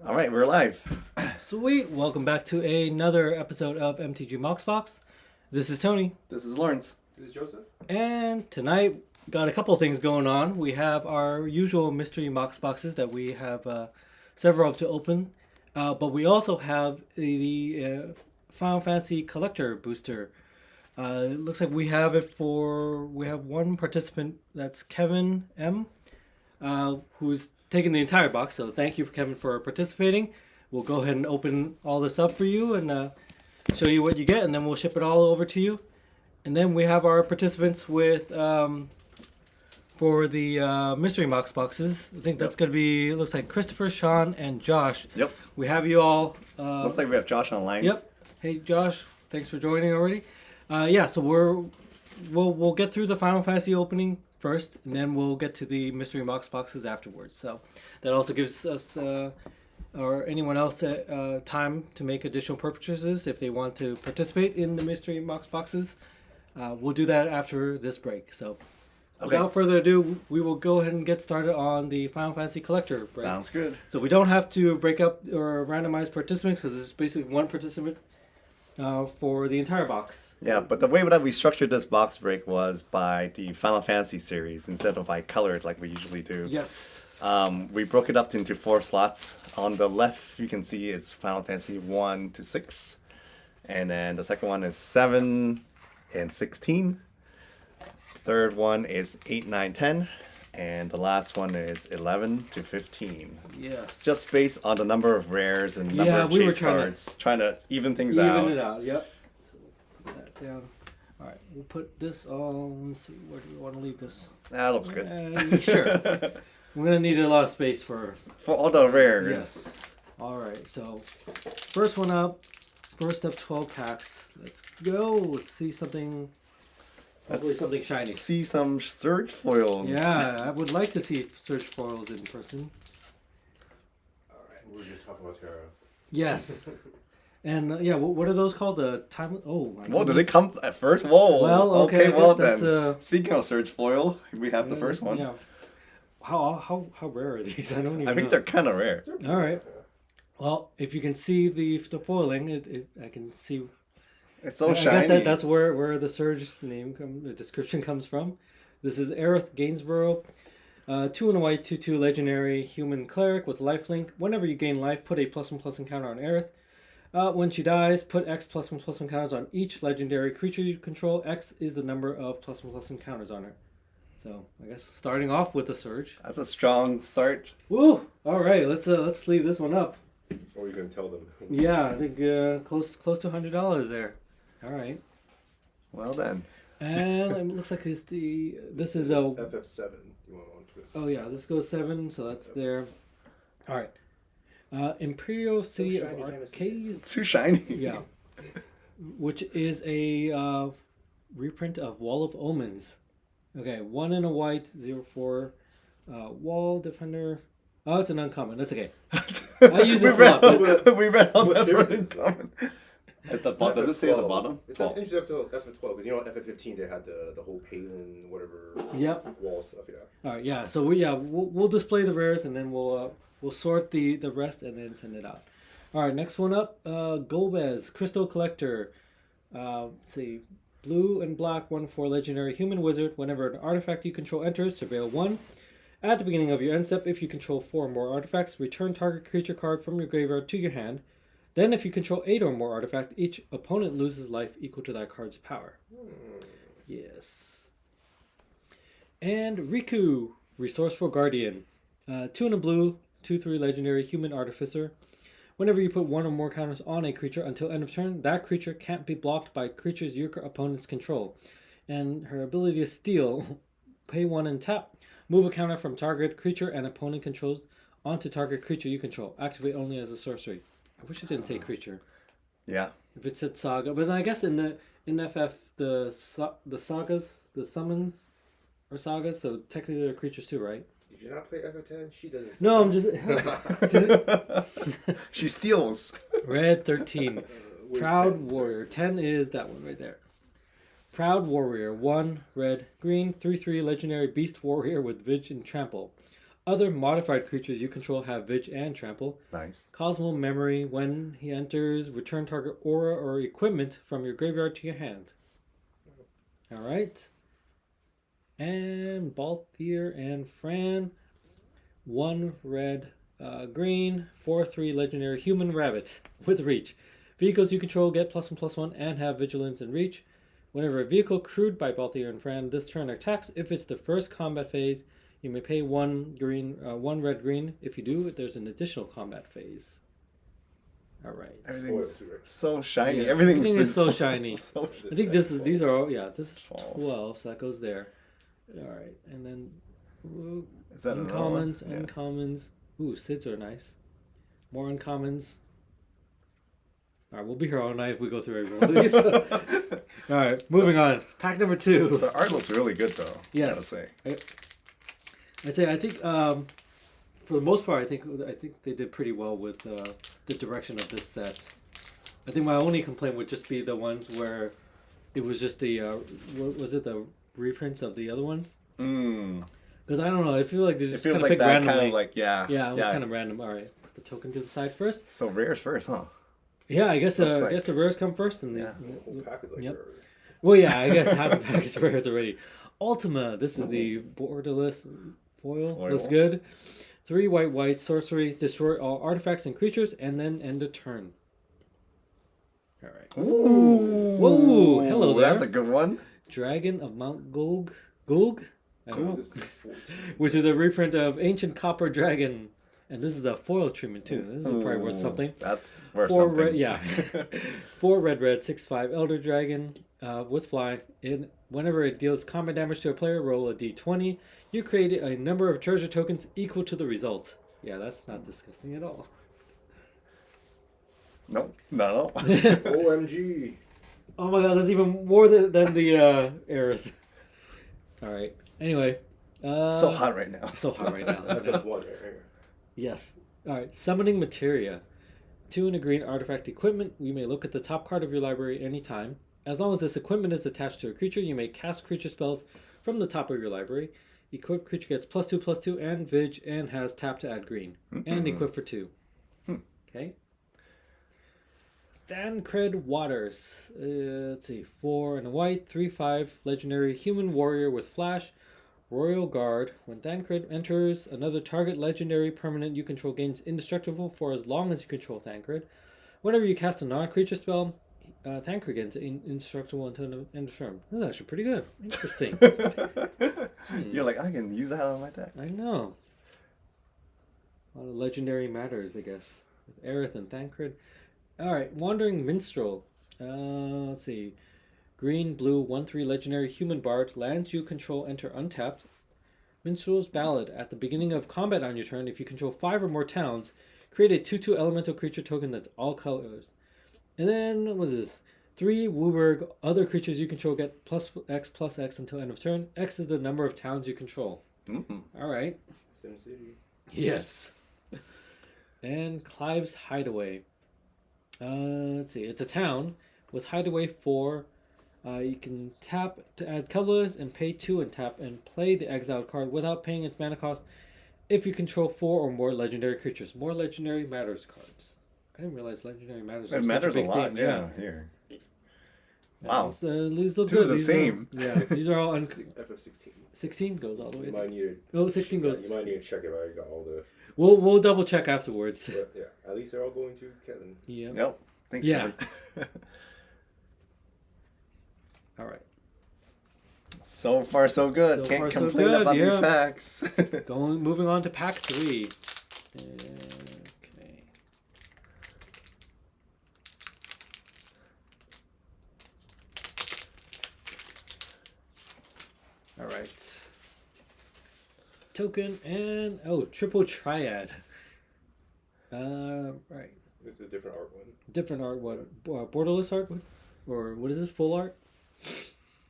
All right, we're live. Sweet. Welcome back to another episode of MTGMoxBox. This is Tony. This is Lawrence. This is Joseph. And tonight, got a couple of things going on. We have our usual mystery Mox boxes that we have several of to open. But we also have the Final Fantasy Collector Booster. It looks like we have one participant, that's Kevin M, who's taking the entire box. So thank you, Kevin, for participating. We'll go ahead and open all this up for you and show you what you get, and then we'll ship it all over to you. And then we have our participants with for the mystery box boxes. I think that's going to be, it looks like Christopher, Sean, and Josh. Yep. We have you all. Looks like we have Josh online. Yep. Hey, Josh. Thanks for joining already. So we'll get through the Final Fantasy opening first, and then we'll get to the mystery box boxes afterwards. So that also gives us or anyone else time to make additional purchases if they want to participate in the mystery box boxes. We'll do that after this break. So without further ado, we will go ahead and get started on the Final Fantasy Collector break. Sounds good. So we don't have to break up or randomize participants because it's basically one participant for the entire box. Yeah, but the way that we structured this box break was by the Final Fantasy series instead of by colored like we usually do. Yes. We broke it up into 4 slots. On the left, you can see it's Final Fantasy 1 to 6. And then the second one is 7 and 16. Third one is 8, 9, 10. And the last one is 11 to 15. Yes. Just based on the number of rares and number of chase cards. Trying to even things out. Even it out, yep. So we'll put that down. All right, we'll put this on. Let's see, where do we want to leave this? That looks good. Sure. We're going to need a lot of space for all the rares. Yes. All right, so first one up. First of 12 packs. Let's go. Let's see something. Hopefully something shiny. See some Surge foils. Yeah, I would like to see Surge foils in person. Alright, we were just talking about Terra. Yes. And what are those called? The time. Oh my Whoa, did they come at first? Whoa. Well, okay. Well that's, then. Speaking of Surge foil, we have the first one. Yeah. How rare are these? I don't even know. I think they're kind of rare. All right. Well, if you can see the foiling, I can see. It's so shiny. I guess that's where the Surge the description comes from. This is Aerith Gainsborough, 2 and a white, 2/2 legendary human cleric with lifelink. Whenever you gain life, put a +1/+1 counter on Aerith. When she dies, put X +1/+1 counters on each legendary creature you control. X is the number of +1/+1 counters on her. So I guess starting off with the Surge. That's a strong start. Woo! All right, let's leave this one up. What are you going to tell them? Yeah, I think close to $100 there. All right. Well then. And it looks like this is a FF7. You want on Twitter? Oh yeah, this goes 7, so that's there. All right. Imperial City of Arcades. It's too shiny. Yeah. Which is a reprint of Wall of Omens. Okay, 1 and a white, 0/4. Wall Defender. Oh, it's an uncommon. That's okay. I use this a lot. We read all that for series uncommon. At the bottom. Does it say at the bottom? It's not FF12 because FF15 they had the whole Palin whatever. Yep. Wall stuff. Yeah. All right. Yeah. So we'll display the rares and then we'll sort the rest and then send it out. All right. Next one up. Golbez Crystal Collector. Let's see. Blue and black 1/4 legendary human wizard. Whenever an artifact you control enters, surveil 1. At the beginning of your end step, if you control 4 or more artifacts, return target creature card from your graveyard to your hand. Then, if you control 8 or more artifacts, each opponent loses life equal to that card's power. Yes. And Riku, Resourceful Guardian. 2 and a blue, 2/3 legendary human artificer. Whenever you put 1 or more counters on a creature until end of turn, that creature can't be blocked by creatures your opponents control. And her ability to steal, pay 1 and tap. Move a counter from target creature and opponent controls onto target creature you control. Activate only as a sorcery. I wish it didn't say creature. Yeah. If it said saga, but I guess in FF the sagas, the summons are sagas, so technically they're creatures too, right? Did you not play FF10? She doesn't. No, I'm just. She steals. Red 13. Proud Warrior. 10 is that one right there. Proud Warrior. 1 red green 3/3 legendary beast warrior with Vidge and Trample. Other modified creatures you control have Vig and Trample. Nice. Cosmo Memory, when he enters, return target aura or equipment from your graveyard to your hand. Alright. And Balthier and Fran. 1 red, green, 4/3 legendary human rabbit with reach. Vehicles you control get +1/+1 and have vigilance and reach. Whenever a vehicle crewed by Balthier and Fran this turn attacks, if it's the first combat phase, you may pay 1 red green. If you do, there's an additional combat phase. All right. Everything's so shiny. Yes, Everything is so shiny. so I think these are all, yeah, this is 12. 12, so that goes there. All right, and then Is that uncommons, another one? uncommons. Ooh, Sids are nice. More uncommons. All right, we'll be here all night if we go through every one of these. All right, moving on. Pack number 2. The art looks really good, though. Yes. I gotta say. I think for the most part, I think they did pretty well with the direction of this set. I think my only complaint would just be the ones where it was just the was it the reprints of the other ones? Because I don't know, I feel like they just kind of picked randomly. Kind of like yeah. Yeah, it was kind of random. All right, put the token to the side first. So rares first, huh? Yeah, I guess the rares come first, and The whole pack is like Yep. rare. Well, yeah, I guess half the pack is rares already. Ultima, this is the borderless foil. Looks good. 3 white sorcery, destroy all artifacts and creatures, and then end a turn. All right. Ooh. Whoa, hello there. That's a good one. Dragon of Mount Gulg? I don't know. This is 14. Which is a reprint of Ancient Copper Dragon. And this is a foil treatment too. This is probably worth something. That's worth 4 something. red, yeah. 4 red, 6/5 Elder Dragon with fly. Whenever it deals combat damage to a player, roll a d20. You create a number of treasure tokens equal to the result. Yeah, that's not disgusting at all. Nope, not at all. OMG. Oh my god, that's even more than the Aerith. Alright, anyway. So hot right now. So hot right now. FF1 right here. Yes. Alright, Summoning Materia. 2 and a green artifact equipment. You may look at the top card of your library anytime. As long as this equipment is attached to a creature, you may cast creature spells from the top of your library. Equipped creature gets +2/+2 and Vig and has tap to add green. And equip for 2. Okay. Dancred Waters. Let's see. 4 and a white, 3/5 legendary human warrior with flash. Royal Guard. When Dancred enters, another target legendary permanent you control gains indestructible for as long as you control Dancred. Whenever you cast a non-creature spell, Dancred gets indestructible until the end of turn. This is actually pretty good. Interesting. You're like, I can use that on my deck. I know. A lot of legendary matters, I guess. With Aerith and Dancred. Alright, Wandering Minstrel. Let's see. Green, blue, 1/3 legendary human bard. Lands you control enter untapped. Minstrel's Ballad. At the beginning of combat on your turn, if you control 5 or more towns, create a 2/2 elemental creature token that's all colors. And then, what is this? 3 Wooburg. Other creatures you control get +X until end of turn. X is the number of towns you control. Alright. SimCity. Yes. And Clive's Hideaway. Let's see. It's a town with Hideaway 4. You can tap to add colorless and pay 2 and tap and play the exiled card without paying its mana cost if you control 4 or more legendary creatures. More legendary matters cards. I didn't realize legendary matters. It matters a lot, yeah. Here. Wow. These look 2 good. of the These same. yeah, these are all FF16. 16 goes all the way. You might need Oh, 16 to, goes. you might need to check if I got all the. We'll double check afterwards. But yeah, at least they're all going to Kevin. Yeah. Yep. Thanks, Yeah. Kevin. All right. So far, so good. So Can't far, so complain good, about these yeah. packs. Moving on to pack 3. Okay. All right. Token and triple triad. Right. It's a different art one. Different art. What? Borderless art? Or what is this? Full art?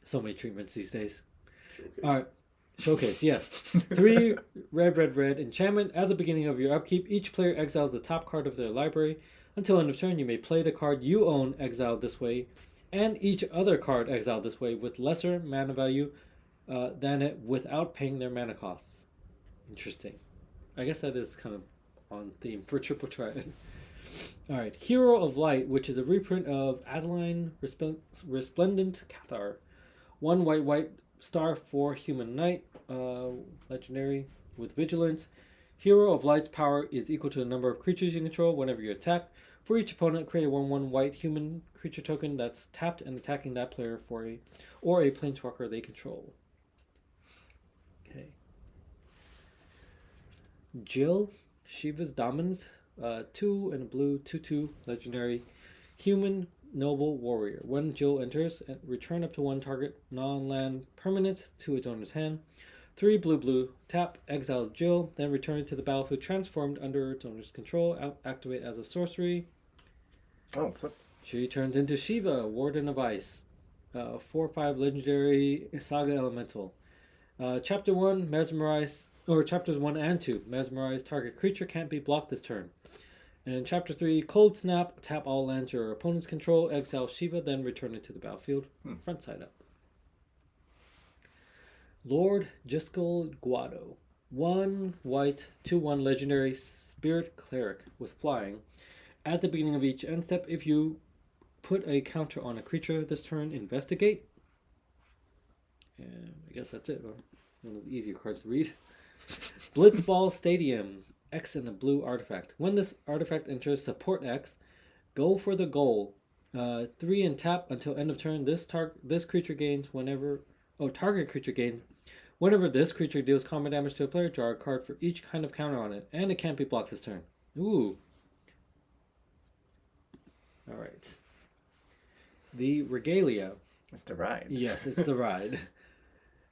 So many treatments these days. Showcase. All right. Showcase, yes. 3 red enchantment. At the beginning of your upkeep, each player exiles the top card of their library. Until end of turn, you may play the card you own exiled this way, and each other card exiled this way with lesser mana value than it without paying their mana costs. Interesting. I guess that is kind of on theme for Triple Triad. All right, Hero of Light, which is a reprint of Adeline Resplendent Cathar. 1 white star for human knight, legendary with vigilance. Hero of Light's power is equal to the number of creatures you control whenever you attack. For each opponent, create a 1/1 white human creature token that's tapped and attacking that player for a planeswalker they control. Okay. Jill, Shiva's Dominant, 2 and a blue, 2/2 legendary human noble warrior. When Jill enters, return up to 1 target non-land permanent to its owner's hand. 3 blue, tap, exiles Jill, then return it to the battlefield transformed under its owner's control. Activate as a sorcery. Oh, flip. She turns into Shiva, Warden of Ice. 4/5 legendary Saga Elemental. Chapter 1, Mesmerize, or Chapters 1 and 2, Mesmerize target creature can't be blocked this turn. And in Chapter 3, Cold Snap, tap all lands your opponents control, exile Shiva, then return it to the battlefield, front side up. Lord Jiskel Guado, 1 white, 2/1 legendary spirit cleric with flying. At the beginning of each end step, if you put a counter on a creature this turn, investigate. And I guess that's it. One of the easier cards to read. Blitzball Stadium, X and a blue artifact. When this artifact enters support X, go for the goal. 3 and tap until end of turn. This creature gains target creature gains. Whenever this creature deals combat damage to a player, draw a card for each kind of counter on it, and it can't be blocked this turn. Ooh. All right. The Regalia. It's the ride. Yes, it's the ride.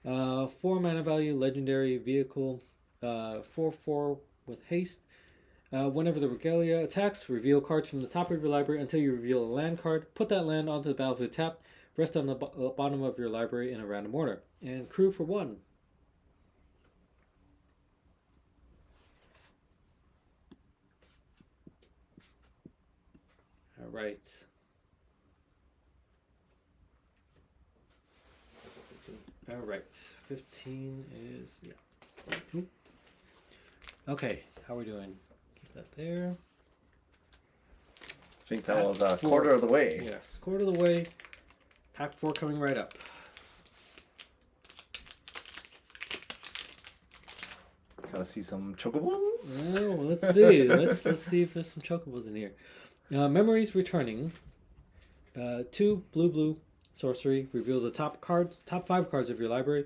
4 mana value, legendary vehicle, 4/4 with haste. Whenever the Regalia attacks, reveal cards from the top of your library until you reveal a land card. Put that land onto the battlefield tap. Rest on the bottom of your library in a random order. And crew for 1. All right. All right. 15 is, yeah. Okay, how are we doing? Keep that there. I think that was a quarter of the way. Yes, quarter of the way. Pack 4 coming right up. Gotta see some chocobos. Oh, let's see. let's see if there's some chocobos in here. Memories returning. 2 blue sorcery. Reveal the top 5 cards of your library.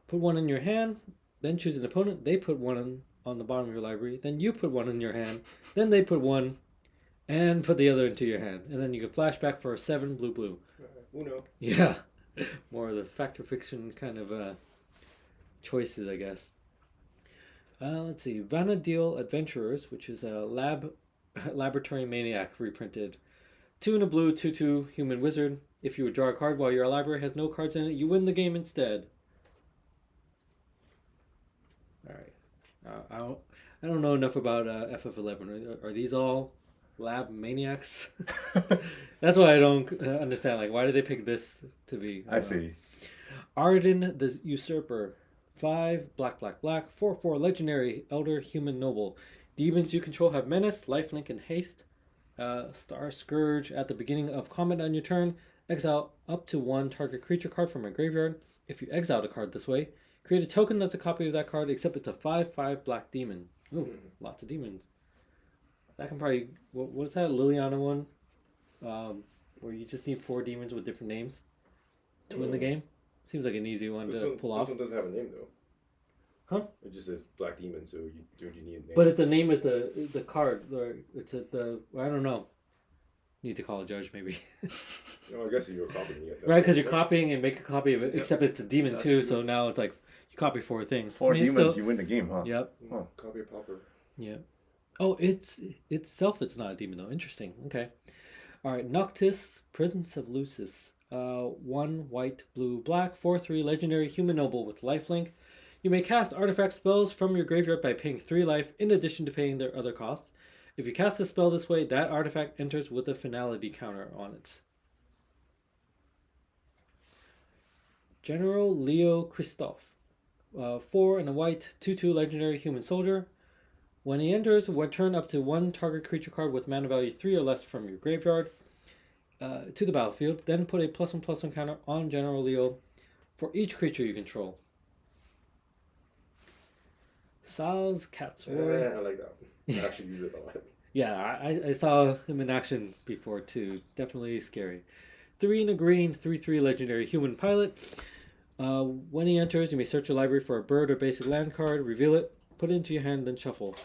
Put 1 in your hand. Then choose an opponent. They put 1 on the bottom of your library. Then you put 1 in your hand. Then they put 1, and put the other into your hand. And then you can flashback for a 7 blue. Uno. Yeah, more of the fact or fiction kind of choices, I guess. Let's see, Vanadil Adventurers, which is a laboratory maniac reprinted. 2 and a blue, 2/2 human wizard. If you would draw a card while your library has no cards in it, you win the game instead. All right. I don't know enough about FF11. Are these all lab maniacs? That's why I don't understand. Like, why did they pick this to be? I see. Arden the Usurper. 5 black 4/4 legendary elder human noble. Demons you control have menace, lifelink, and haste. Star Scourge. At the beginning of combat on your turn, exile up to 1 target creature card from a graveyard. If you exile a card this way, create a token that's a copy of that card, except it's a 5/5 black demon. Ooh, lots of demons. That can probably... What is that Liliana one? Where you just need 4 demons with different names to win the game? Seems like an easy one to pull off. This one doesn't have a name, though. Huh? It just says Black Demon, so you need a name. But if the name is the card, or it's at the... I don't know. Need to call a judge, maybe. No, I guess if you're copying it. Right, because you're copying and make a copy of it, except it's a demon too, true. So now it's like you copy 4 things. 4 demons, you win the game, huh? Yep. Huh. Copy a popper. Yeah. Oh, it's not a demon though. Interesting. Okay. All right. Noctis, Prince of Lucis. 1 white, blue, black, 4/3 legendary human noble with lifelink. You may cast artifact spells from your graveyard by paying 3 life in addition to paying their other costs. If you cast a spell this way, that artifact enters with a finality counter on it. General Leo Christoph. 4 and a white, 2/2 legendary human soldier. When he enters, return up to one target creature card with mana value 3 or less from your graveyard to the battlefield. Then put a +1/+1 counter on General Leo for each creature you control. Sal's Cat's Roy. I like that. I actually use it a lot. Yeah, I saw him in action before too. Definitely scary. 3 and a green, 3/3 legendary human pilot. When he enters, you may search your library for a bird or basic land card, reveal it, put it into your hand, then shuffle.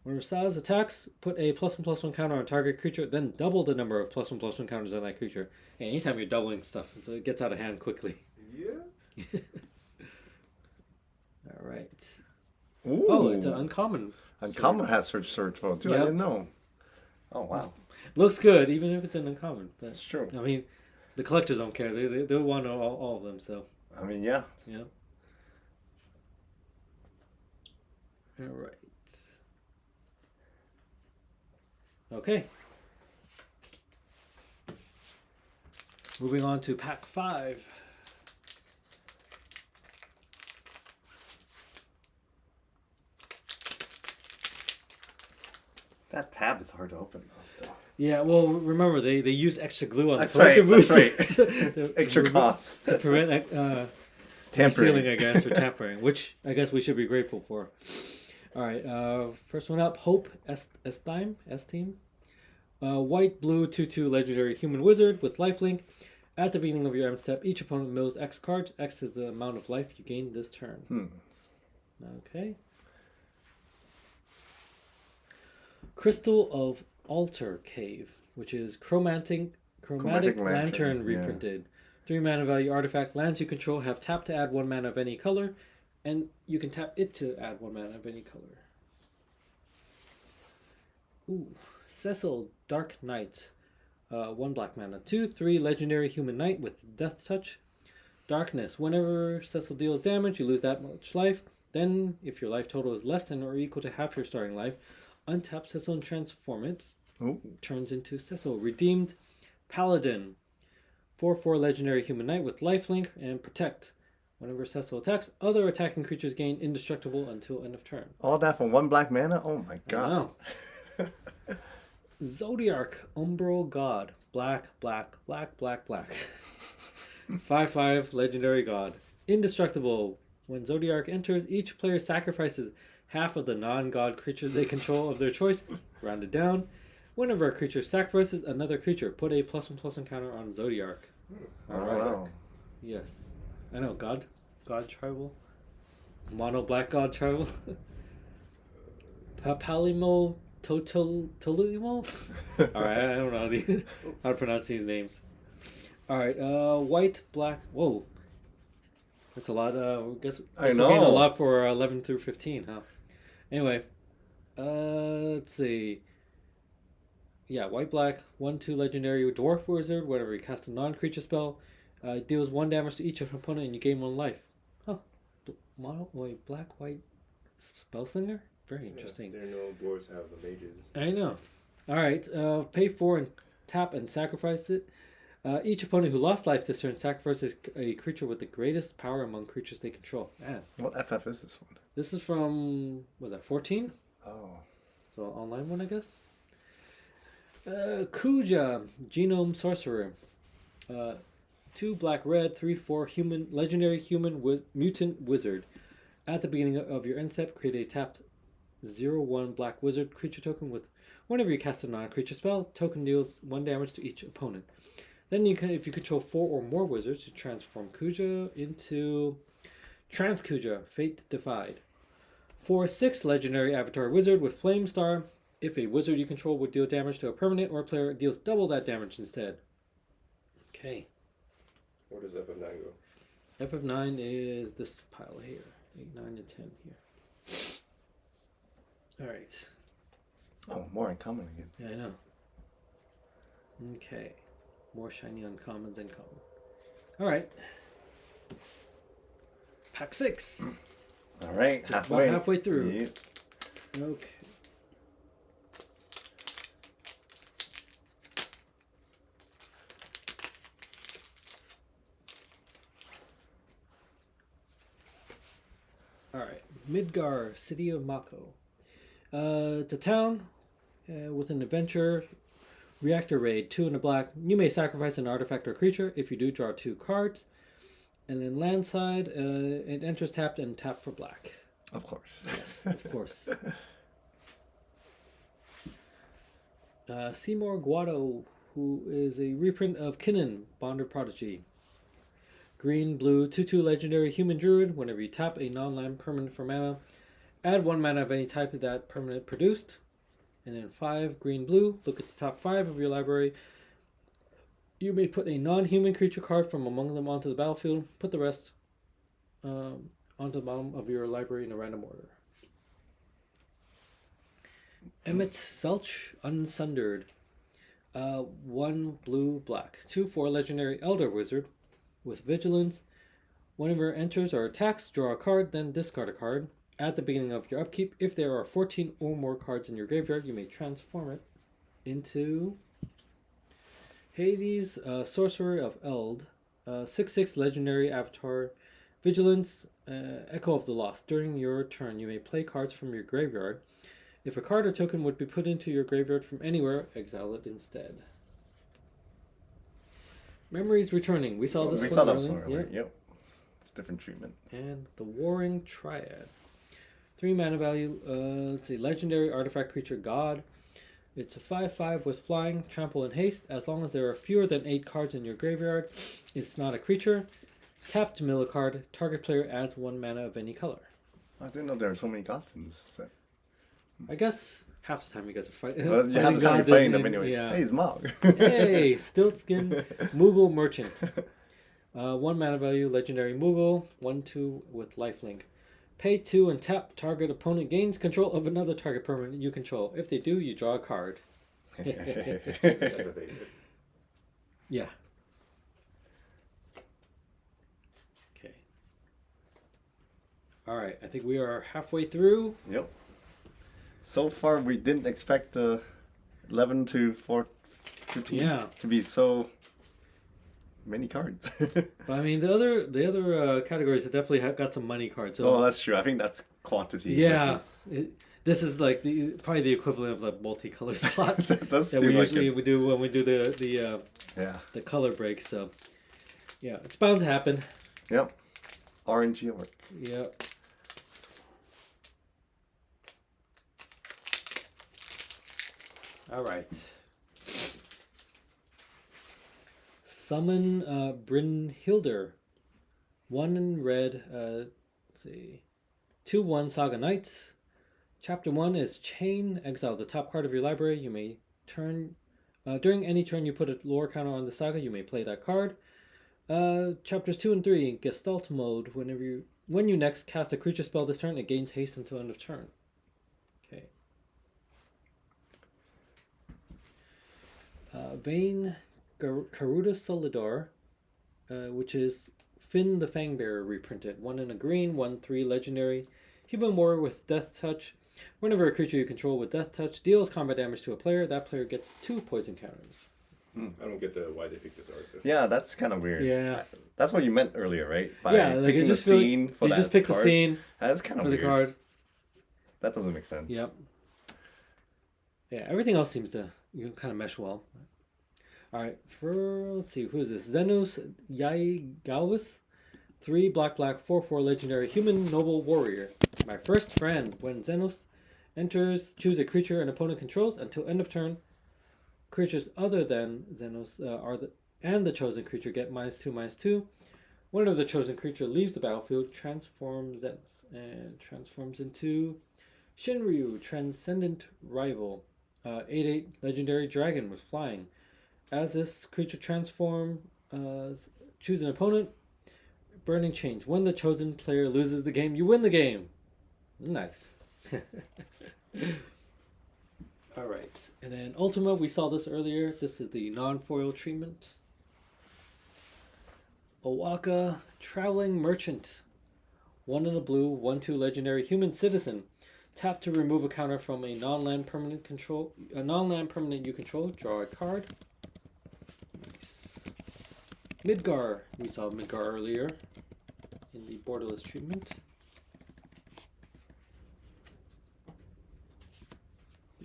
When Sal's attacks, put a +1/+1 counter on target creature, then double the number of +1/+1 counters on that creature. And anytime you're doubling stuff, so it gets out of hand quickly. Yeah. All right. Ooh. Oh, it's an uncommon. Uncommon has search vote too. I Yep. didn't know. Oh wow. Looks good, even if it's an uncommon. But, That's true. I mean, the collectors don't care. They'll want all of them. So. I mean, yeah. Yeah. All right. Okay. Moving on to pack 5. That tab is hard to open though. Still. Yeah, well, remember they use extra glue on That's the collector right, boosters that's right. to Extra remove- costs. to prevent Tampering. sealing, I guess, or tampering, which I guess we should be grateful for. All right, first one up, Hope S-Team. White, blue, 2/2 legendary human wizard with lifelink. At the beginning of your end step, each opponent mills X cards. X is the amount of life you gain this turn. Okay. Crystal of Altar Cave, which is Chromatic Lantern reprinted. 3 mana value artifact. Lands you control have tap to add 1 mana of any color, and you can tap it to add 1 mana of any color. Ooh, Cecil Dark Knight. 1 black mana. 2/3 legendary human knight with death touch. Darkness. Whenever Cecil deals damage, you lose that much life. Then, if your life total is less than or equal to half your starting life, untap Cecil and transform it. Ooh. Turns into Cecil. Redeemed Paladin. 4/4 legendary human knight with lifelink and protect. Whenever Cecil attacks, other attacking creatures gain indestructible until end of turn. All that for 1 black mana? Oh my god. Wow. Zodiark Umbral God. Black. 5/5 legendary god. Indestructible. When Zodiark enters, each player sacrifices half of the non-god creatures they control of their choice, rounded down. Whenever a creature sacrifices another creature, put a +1/+1 counter on Zodiark. Oh, wow. Yes. I know, God tribal. Mono black god tribal. Papalimo Tolimo? Alright, I don't know how to pronounce these names. Alright, white, black. Whoa. That's a lot. I guess I we're know. getting a lot for 11 through 15, huh? Anyway, let's see. Yeah, white, black, 1/2 legendary dwarf wizard. Whenever you cast a non-creature spell, deals 1 damage to each opponent and you gain 1 life. Huh. Mono, wait, black, white spellslinger? Very interesting. Yeah, there are no dwarves have the mages. I know. Alright, pay 4 and tap and sacrifice it. Each opponent who lost life this turn sacrifices a creature with the greatest power among creatures they control. Man, What FF is this one? this is from, what was that, 14? Oh. So online one, I guess. Kuja, Genome Sorcerer. 2 black red, 3/4 human legendary human mutant wizard. At the beginning of your end step, create a tapped 0/1 black wizard creature token with whenever you cast a non-creature spell, token deals 1 damage to each opponent. Then you can, if you control 4 or more wizards, you transform Kuja into Transkuja, Fate Defied. 4/6 legendary avatar wizard with Flame Star. If a wizard you control would deal damage to a permanent or a player, it deals double that damage instead. Okay. Where does FF9 go? FF9 is this pile here. 8, 9, and 10 here. Alright. Oh, more uncommon again. Yeah, I know. Okay. More shiny uncommons and common. Alright. Pack 6. All right, Just about halfway through. Yep. Okay. Alright. Midgar, City of Mako. To town with an adventure. Reactor raid, 2 and a black. You may sacrifice an artifact or creature. If you do, draw 2 cards. And then landside, it enters tapped and tapped for black. Of course. Yes, of course. Seymour Guado, who is a reprint of Kinnan, Bonder Prodigy. Green, blue, 2/2 legendary human druid. Whenever you tap a non-land permanent for mana, add 1 mana of any type of that permanent produced. And then 5, green, blue. Look at the top 5 of your library. You may put a non-human creature card from among them onto the battlefield. Put the rest onto the bottom of your library in a random order. Emmett Selch, Unsundered. 1 blue, black. 2/4 legendary elder wizard with vigilance. Whenever it enters or attacks, draw a card, then discard a card. At the beginning of your upkeep, if there are 14 or more cards in your graveyard, you may transform it into Hades, Sorcerer of Eld, 6/6 legendary avatar, vigilance, Echo of the Lost. During your turn, you may play cards from your graveyard. If a card or token would be put into your graveyard from anywhere, exile it instead. Memories Returning. We saw this We one saw that earlier. one earlier. Yep. It's different treatment. And the Warring Triad. 3 mana value, let's see, legendary artifact creature god. It's a 5/5 with flying, trample, and haste. As long as there are fewer than 8 cards in your graveyard, it's not a creature. Tap to mill a card. Target player adds 1 mana of any color. I didn't know there were so many gods in this set. I guess half the time you guys are fighting. Well, you have to be fighting them anyways. Yeah. Hey, it's Mog. Hey, Stiltskin, Moogle Merchant. 1 mana value, legendary Moogle. 1/2 with lifelink. Pay 2 and tap. Target opponent gains control of another target permanent you control. If they do, you draw a card. That's my favorite. Yeah. Okay. All right. I think we are halfway through. Yep. So far, we didn't expect 11 to 15 to be so many cards. But I mean, the other categories have definitely got some money cards. So, oh, that's true. I think that's quantity. yeah. versus- This is like probably the equivalent of the multicolor slot that does that seem we like usually it. we do when we do Yeah. the color break. So yeah, it's bound to happen. Yep. RNG work. Yep. All right. Summon Brynhildr. 1 in red. Let's see. 2/1 Saga Knights. Chapter 1 is Chain. Exile the top card of your library. You may turn. During any turn you put a lore counter on the saga, you may play that card. Chapters 2 and 3, Gestalt mode. When you next cast a creature spell this turn, it gains haste until end of turn. Okay. Vayne Garuda Solidar, which is Finn the Fangbearer reprinted. 1 in a green, 1/3 legendary. Human warrior with Death Touch. Whenever a creature you control with Death Touch deals combat damage to a player, that player gets 2 poison counters. I don't get why they picked this art. Though. Yeah, that's kind of weird. Yeah. That's what you meant earlier, right? By Yeah, like picking it the just feel like scene for they that just picked card. the scene That's kind of for the weird. card. That doesn't make sense. Yep. Yeah, everything else seems to kind of mesh well. All right, let's see, who is this? Xenos Yaigalvis, 3 black 4/4 legendary human noble warrior. My first friend. When Xenos enters, choose a creature an opponent controls until end of turn. Creatures other than Xenos and the chosen creature get -2/-2. Whenever the chosen creature leaves the battlefield, transform Xenos and transforms into Shinryu, Transcendent Rival, 8/8 legendary dragon with flying. As this creature transforms, choose an opponent. Burning Change. When the chosen player loses the game, you win the game. Nice. All right. And then Ultima, we saw this earlier. This is the non-foil treatment. Owaka, Traveling Merchant. 1 in a blue, 1/2 legendary human citizen. Tap to remove a counter from a non-land permanent you control. Draw a card. Nice. Midgar. We saw Midgar earlier in the borderless treatment.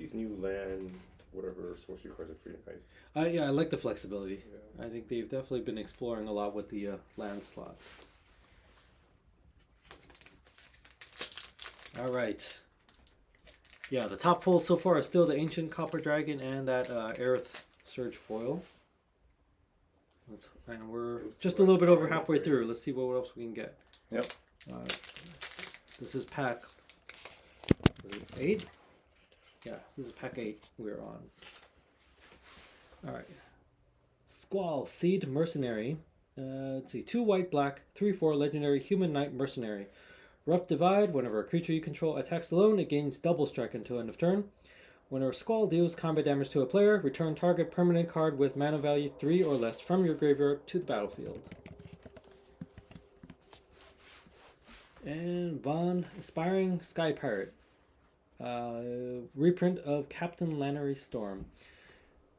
these new land, whatever sorcery cards are pretty nice. Yeah, I like the flexibility. Yeah. I think they've definitely been exploring a lot with the land slots. All right. Yeah, the top pulls so far are still the Ancient Copper Dragon and that Aerith Surge foil. And we're just a little bit over halfway through. Let's see what else we can get. Yep. This is pack 8? Yeah, this is pack 8 we're on. Alright. Squall, Seed Mercenary. Let's see, 2 white, black, 3/4 legendary human knight mercenary. Rough Divide, whenever a creature you control attacks alone, it gains double strike until end of turn. Whenever Squall deals combat damage to a player, return target permanent card with mana value 3 or less from your graveyard to the battlefield. And Von, Aspiring Sky Pirate. Reprint of Captain Lannery Storm.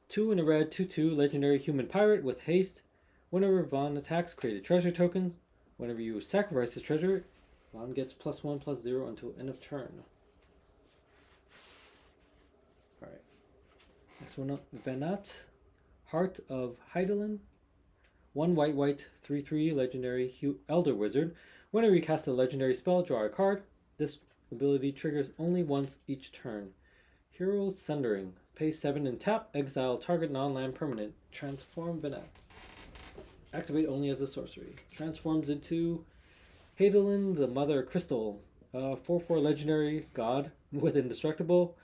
2 in a red, 2/2 legendary human pirate with haste. Whenever Von attacks, create a treasure token. Whenever you sacrifice a treasure, Von gets +1/+0 until end of turn. Alright. Next one up, Venat. Heart of Hydaelyn. 1 white, 3/3 legendary Elder Wizard. Whenever you cast a legendary spell, draw a card. This ability triggers only once each turn. Hero Sundering. Pay 7 and tap. Exile target non-land permanent. Transform Venat. Activate only as a sorcery. Transforms into Hydaelyn, the Mother Crystal. 4/4 legendary god with indestructible.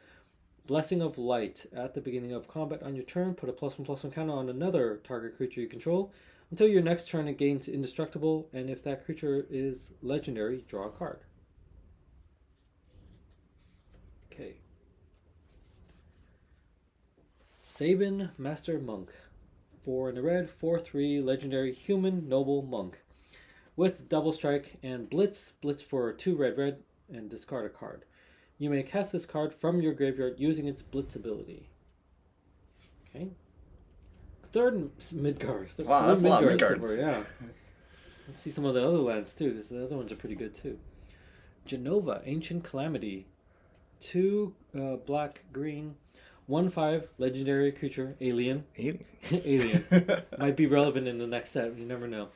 Blessing of Light. At the beginning of combat on your turn, put a +1/+1 counter on another target creature you control. Until your next turn, it gains indestructible, and if that creature is legendary, draw a card. Okay. Sabin Master Monk. 4 in the red, 4/3 legendary human noble monk. With double strike and blitz. Blitz for 2 red, and discard a card. You may cast this card from your graveyard using its blitz ability. Okay. Third Midgard. Wow, that's a lot of Midgards. Somewhere, yeah. Let's see some of the other lands too, because the other ones are pretty good too. Genova, Ancient Calamity. 2 black, green. 1/5 legendary creature, alien. Alien. Might be relevant in the next set, you never know.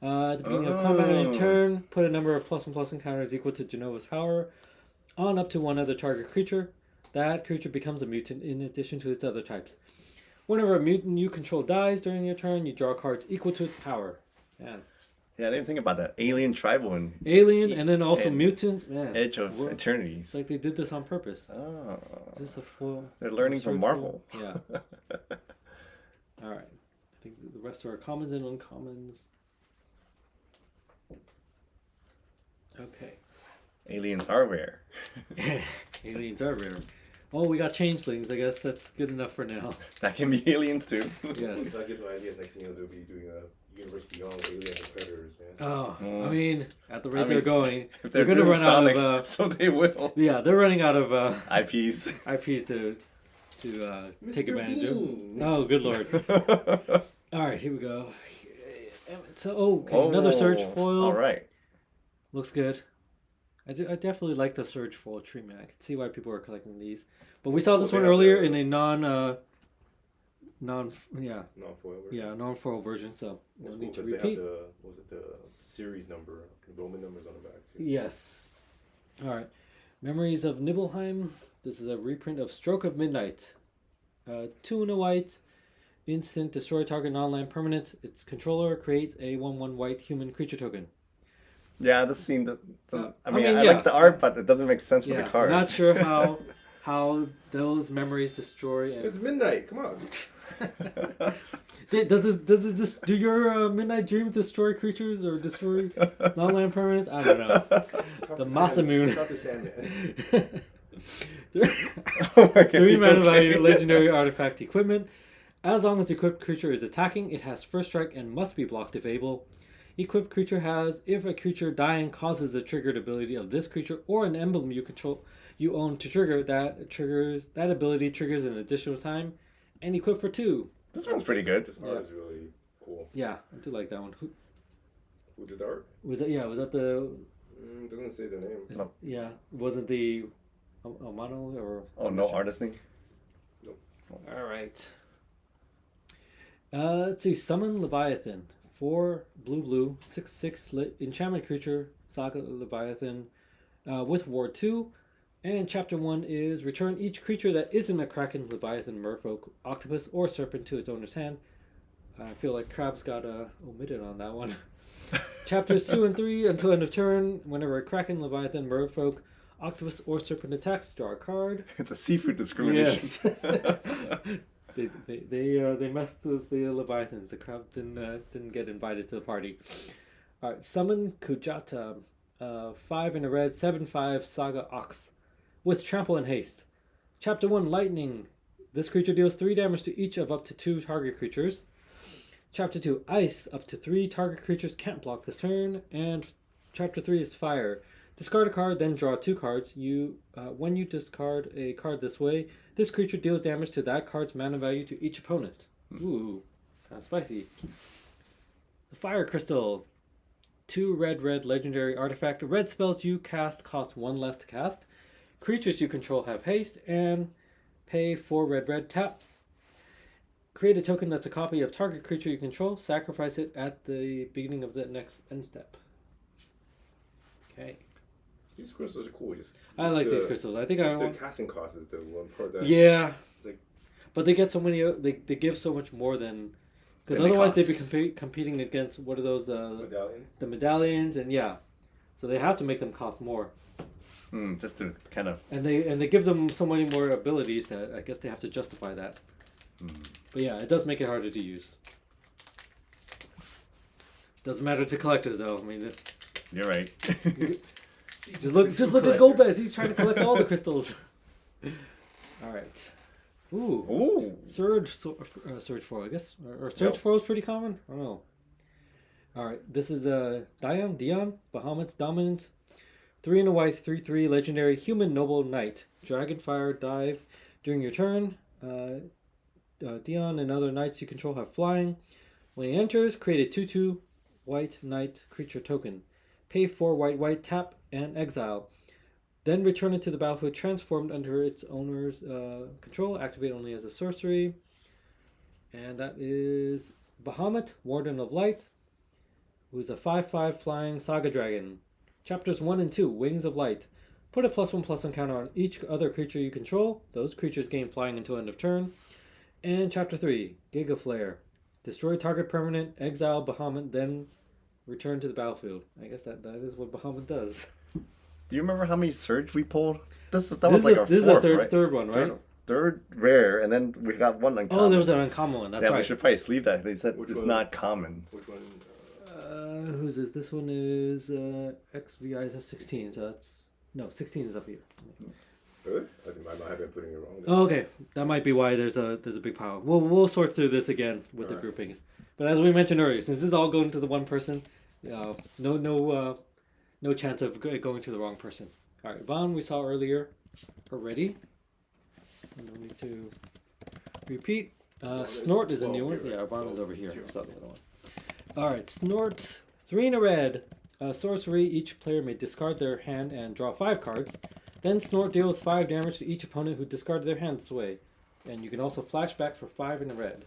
At the beginning of combat on your turn, put a number of +1/+1 counters equal to Genova's power on up to one other target creature. That creature becomes a mutant in addition to its other types. Whenever a mutant you control dies during your turn, you draw cards equal to its power. Man. Yeah, I didn't think about that. Alien, Tribal, and and then also mutant. Man. Edge of Eternities. It's like they did this on purpose. Oh. Is this a foil? They're learning from Marvel. Yeah. All right. I think the rest are commons and uncommons. Okay. Aliens are rare. Aliens are rare. Oh, we got changelings. I guess that's good enough for now. That can be aliens too. Yes. That gives me ideas. Next thing they'll be doing a universe beyond aliens and predators, man. Oh, I mean, at the rate they're going, if they're going to run Sonic, out of. so they will. Yeah, they're running out of IPs. IPs to take advantage Bean. of. Oh, good lord! All right, here we go. So, another Surge foil. All right. Looks good. I definitely like the Surge foil treatment. I can see why people are collecting these. But we saw this one earlier in a non-foil version, so no need to repeat. They have the series number, Roman numbers on the back too. Yes. All right. Memories of Nibelheim. This is a reprint of Stroke of Midnight. 2 in a white. Instant, destroy target non-land permanent. Its controller creates a 1/1 white human creature token. Yeah, this scene doesn't. I like the art, but it doesn't make sense with the card. Not sure how those memories destroy. And... It's midnight. Come on. Do your Midnight Dream destroy creatures or destroy non-land permanents? I don't know. The Masamune. Talk to Sandman. 3 mana value legendary artifact equipment. As long as the equipped creature is attacking, it has first strike and must be blocked if able. Equipped creature has, if a creature dying causes the triggered ability of this creature or an emblem you own to trigger, that ability triggers an additional time, and equipped for 2. This one's pretty good. This art is really cool. Yeah, I do like that one. Who did the art? Was that the? Doesn't say the name. Yeah, wasn't the a mono or? Oh, no artist name? All right. Let's see. Summon Leviathan. 4 blue, 6/6 enchantment creature. Saga Leviathan, with Ward 2. And chapter 1 is return each creature that isn't a Kraken, Leviathan, Merfolk, Octopus, or Serpent to its owner's hand. I feel like Crabs got omitted on that one. Chapters 2 and 3 until end of turn. Whenever a Kraken, Leviathan, Merfolk, Octopus, or Serpent attacks, draw a card. It's a seafood discrimination. Yes. They messed with the Leviathans. The Crabs didn't get invited to the party. All right, summon Kujata, 5 in a red, 7/5 Saga Ox, with trample and haste. Chapter 1, Lightning. This creature deals 3 damage to each of up to 2 target creatures. Chapter 2, Ice. Up to 3 target creatures can't block this turn. And Chapter 3 is Fire. Discard a card, then draw 2 cards. When you discard a card this way, this creature deals damage to that card's mana value to each opponent. Ooh, kind of spicy. The Fire Crystal. 2 red legendary artifact. Red spells you cast cost 1 less to cast. Creatures you control have haste and pay 4 red tap. Create a token that's a copy of target creature you control. Sacrifice it at the beginning of the next end step. Okay. These crystals are cool. I like these crystals. I think the casting cost is the one part that. Yeah. Like, but they get so many. They give so much more than. Because otherwise they'd be competing against what are those? Medallions. The medallions, and yeah. So they have to make them cost more. Just to kind of. And they give them so many more abilities that I guess they have to justify that. But yeah, it does make it harder to use. Doesn't matter to collectors though. I mean, You're right. just look at Golbez. He's trying to collect all the crystals. All right. Ooh. Surge foil, I guess, or surge foil is pretty common. I don't know. All right, this is Dion, Bahamut's Dominant, 3 in a white, 3/3 legendary human noble knight. Dragonfire dive during your turn. Dion and other knights you control have flying. When he enters, create a 2/2 white knight creature token. Pay 4 white, tap, and exile. Then return it to the battlefield transformed under its owner's control. Activate only as a sorcery. And that is Bahamut, Warden of Light, who's a 5/5 flying saga dragon. Chapters 1 and 2, Wings of Light. Put a +1/+1 counter on each other creature you control. Those creatures gain flying until end of turn. And Chapter 3, Giga Flare. Destroy target permanent, exile Bahamut, then return to the battlefield. I guess that is what Bahamut does. Do you remember how many surge we pulled? This was like our fourth, This is the right? third one, right? Third rare, and then we got one uncommon. Oh, there was an uncommon one. That's right. We should probably sleeve that. They said Which it's one? not common. Which one? Who's this? This one is XVI. That's 16. So that's 16 is up here. Really? I might have been putting it wrong. Oh, okay, that might be why there's a big pile. We'll sort through this again with the groupings. But as we mentioned earlier, since this is all going to the one person, no chance of going to the wrong person. All right, Vaughn we saw earlier already. No need to repeat. Snort is a new one. Yeah, Vaughn is over here. I saw the other one. All right, Snort, 3 in a red. Sorcery, each player may discard their hand and draw 5 cards. Then Snort deals 5 damage to each opponent who discarded their hand this way. And you can also flashback for 5 in a red.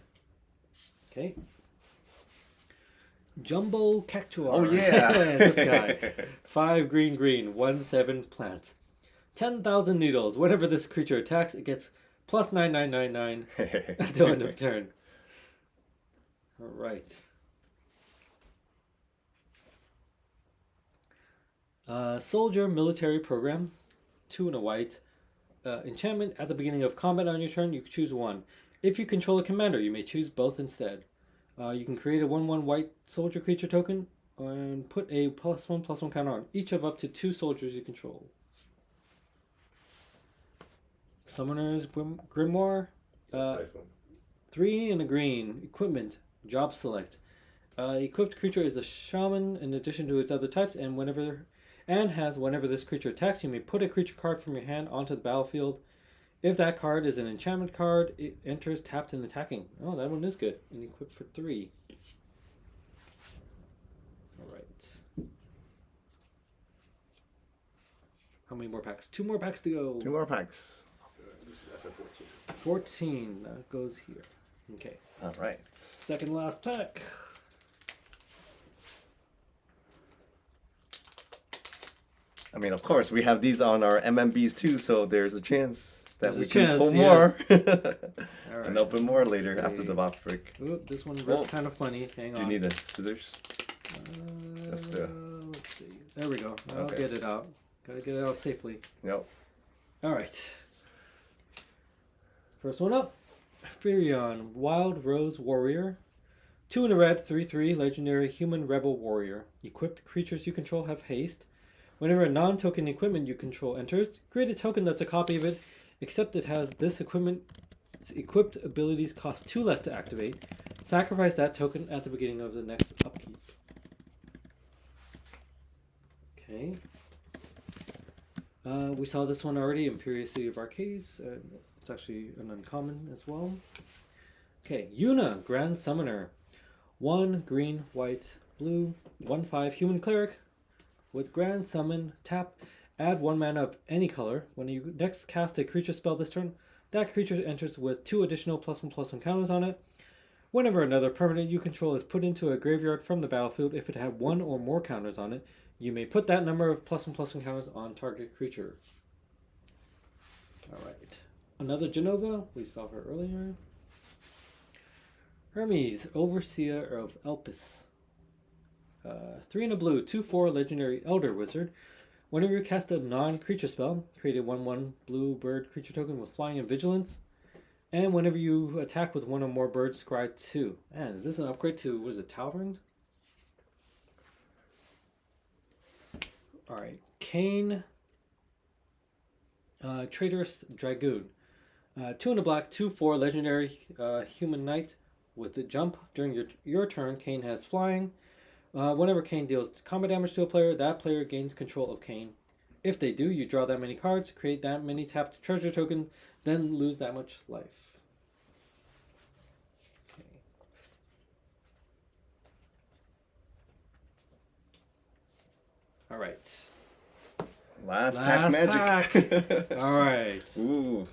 Okay. Jumbo Cactuar. Oh yeah, this guy. 5 green, 1/7 plants. 10,000 needles. Whenever this creature attacks, it gets +9999 until end of turn. All right. Soldier military program. 2 in a white. Enchantment at the beginning of combat on your turn, you can choose one. If you control a commander, you may choose both instead. You can create a 1/1 white soldier creature token and put a +1/+1 counter on each of up to 2 soldiers you control. Summoner's Grimoire. That's a nice one. 3 in a green. Equipment. Job select. Equipped creature is a shaman in addition to its other types, and whenever this creature attacks, you may put a creature card from your hand onto the battlefield. If that card is an enchantment card, it enters tapped and attacking. Oh, that one is good. And equipped for 3. All right. How many more packs? 2 more packs to go. 2 more packs. This is FF14. 14. That goes here. Okay. All right. Second last pack. I mean, of course, we have these on our MMBs too, so there's a chance that There's we a can chance, pull more. All right. And open more later Let's after see. the box break. Oop, this one Oh. ripped kind of funny. Hang Do on. you need the scissors? Just to- Let's see. There we go. I'll Okay. get it out. Gotta get it out safely. Yep. All right. First one up. Firion, Wild Rose Warrior. 2 in a red, 3/3, legendary human rebel warrior. Equipped creatures you control have haste. Whenever a non-token equipment you control enters, create a token that's a copy of it, except it has this equipment's equipped abilities cost 2 less to activate. Sacrifice that token at the beginning of the next upkeep. Okay. We saw this one already, Imperious City of Arcades. It's actually an uncommon as well. Okay, Yuna, Grand Summoner. 1 green, white, blue, 1/5 human cleric with Grand Summon. Tap, add 1 mana of any color. When you next cast a creature spell this turn, that creature enters with 2 additional +1/+1 counters on it. Whenever another permanent you control is put into a graveyard from the battlefield, if it had 1 or more counters on it, you may put that number of +1/+1 counters on target creature. Alright. Another Genova, we saw her earlier. Hermes, Overseer of Elpis. 3 in a blue, 2/4 legendary Elder Wizard. Whenever you cast a non-creature spell, create a 1/1 blue bird creature token with flying and vigilance. And whenever you attack with 1 or more birds, scry 2. Man, is this an upgrade to, what is it, Talrand? Alright, Kane, Traitorous Dragoon. 2 in a black, 2/4 legendary human knight with the jump. During your turn, Kane has flying. Whenever Kane deals combat damage to a player, that player gains control of Kane. If they do, you draw that many cards, create that many tapped treasure tokens, then lose that much life. Okay. Alright. Last pack magic. Alright. Ooh.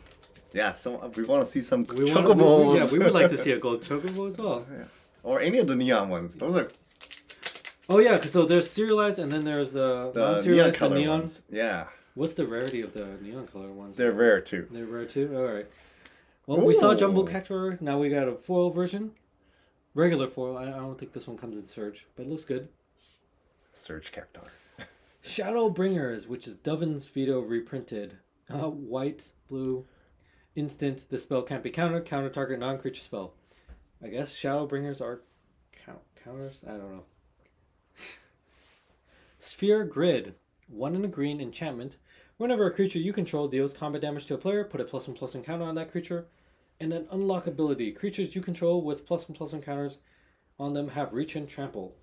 Yeah, so we want to see some We chocobos. would like to see a gold chocobo as well. Yeah. Or any of the neon ones. Those are Oh yeah, because so there's serialized and then there's the the non-serialized, neon color neon. ones. Yeah. What's the rarity of the neon color ones? They're rare too. They're rare too? Alright. Well, we saw Jumbo Ooh. Cactuar. Now we got a foil version. Regular foil. I don't think this one comes in Surge, but it looks good. Surge Cactar. Shadowbringers, which is Dovin's Veto reprinted. White, blue, instant. The spell can't be countered. Counter target non-creature spell. I guess Shadowbringers are counters? I don't know. Sphere Grid. 1 in a green enchantment. Whenever a creature you control deals combat damage to a player, put a +1/+1 counter on that creature. And an unlock ability. Creatures you control with +1/+1 counters on them have reach and trample.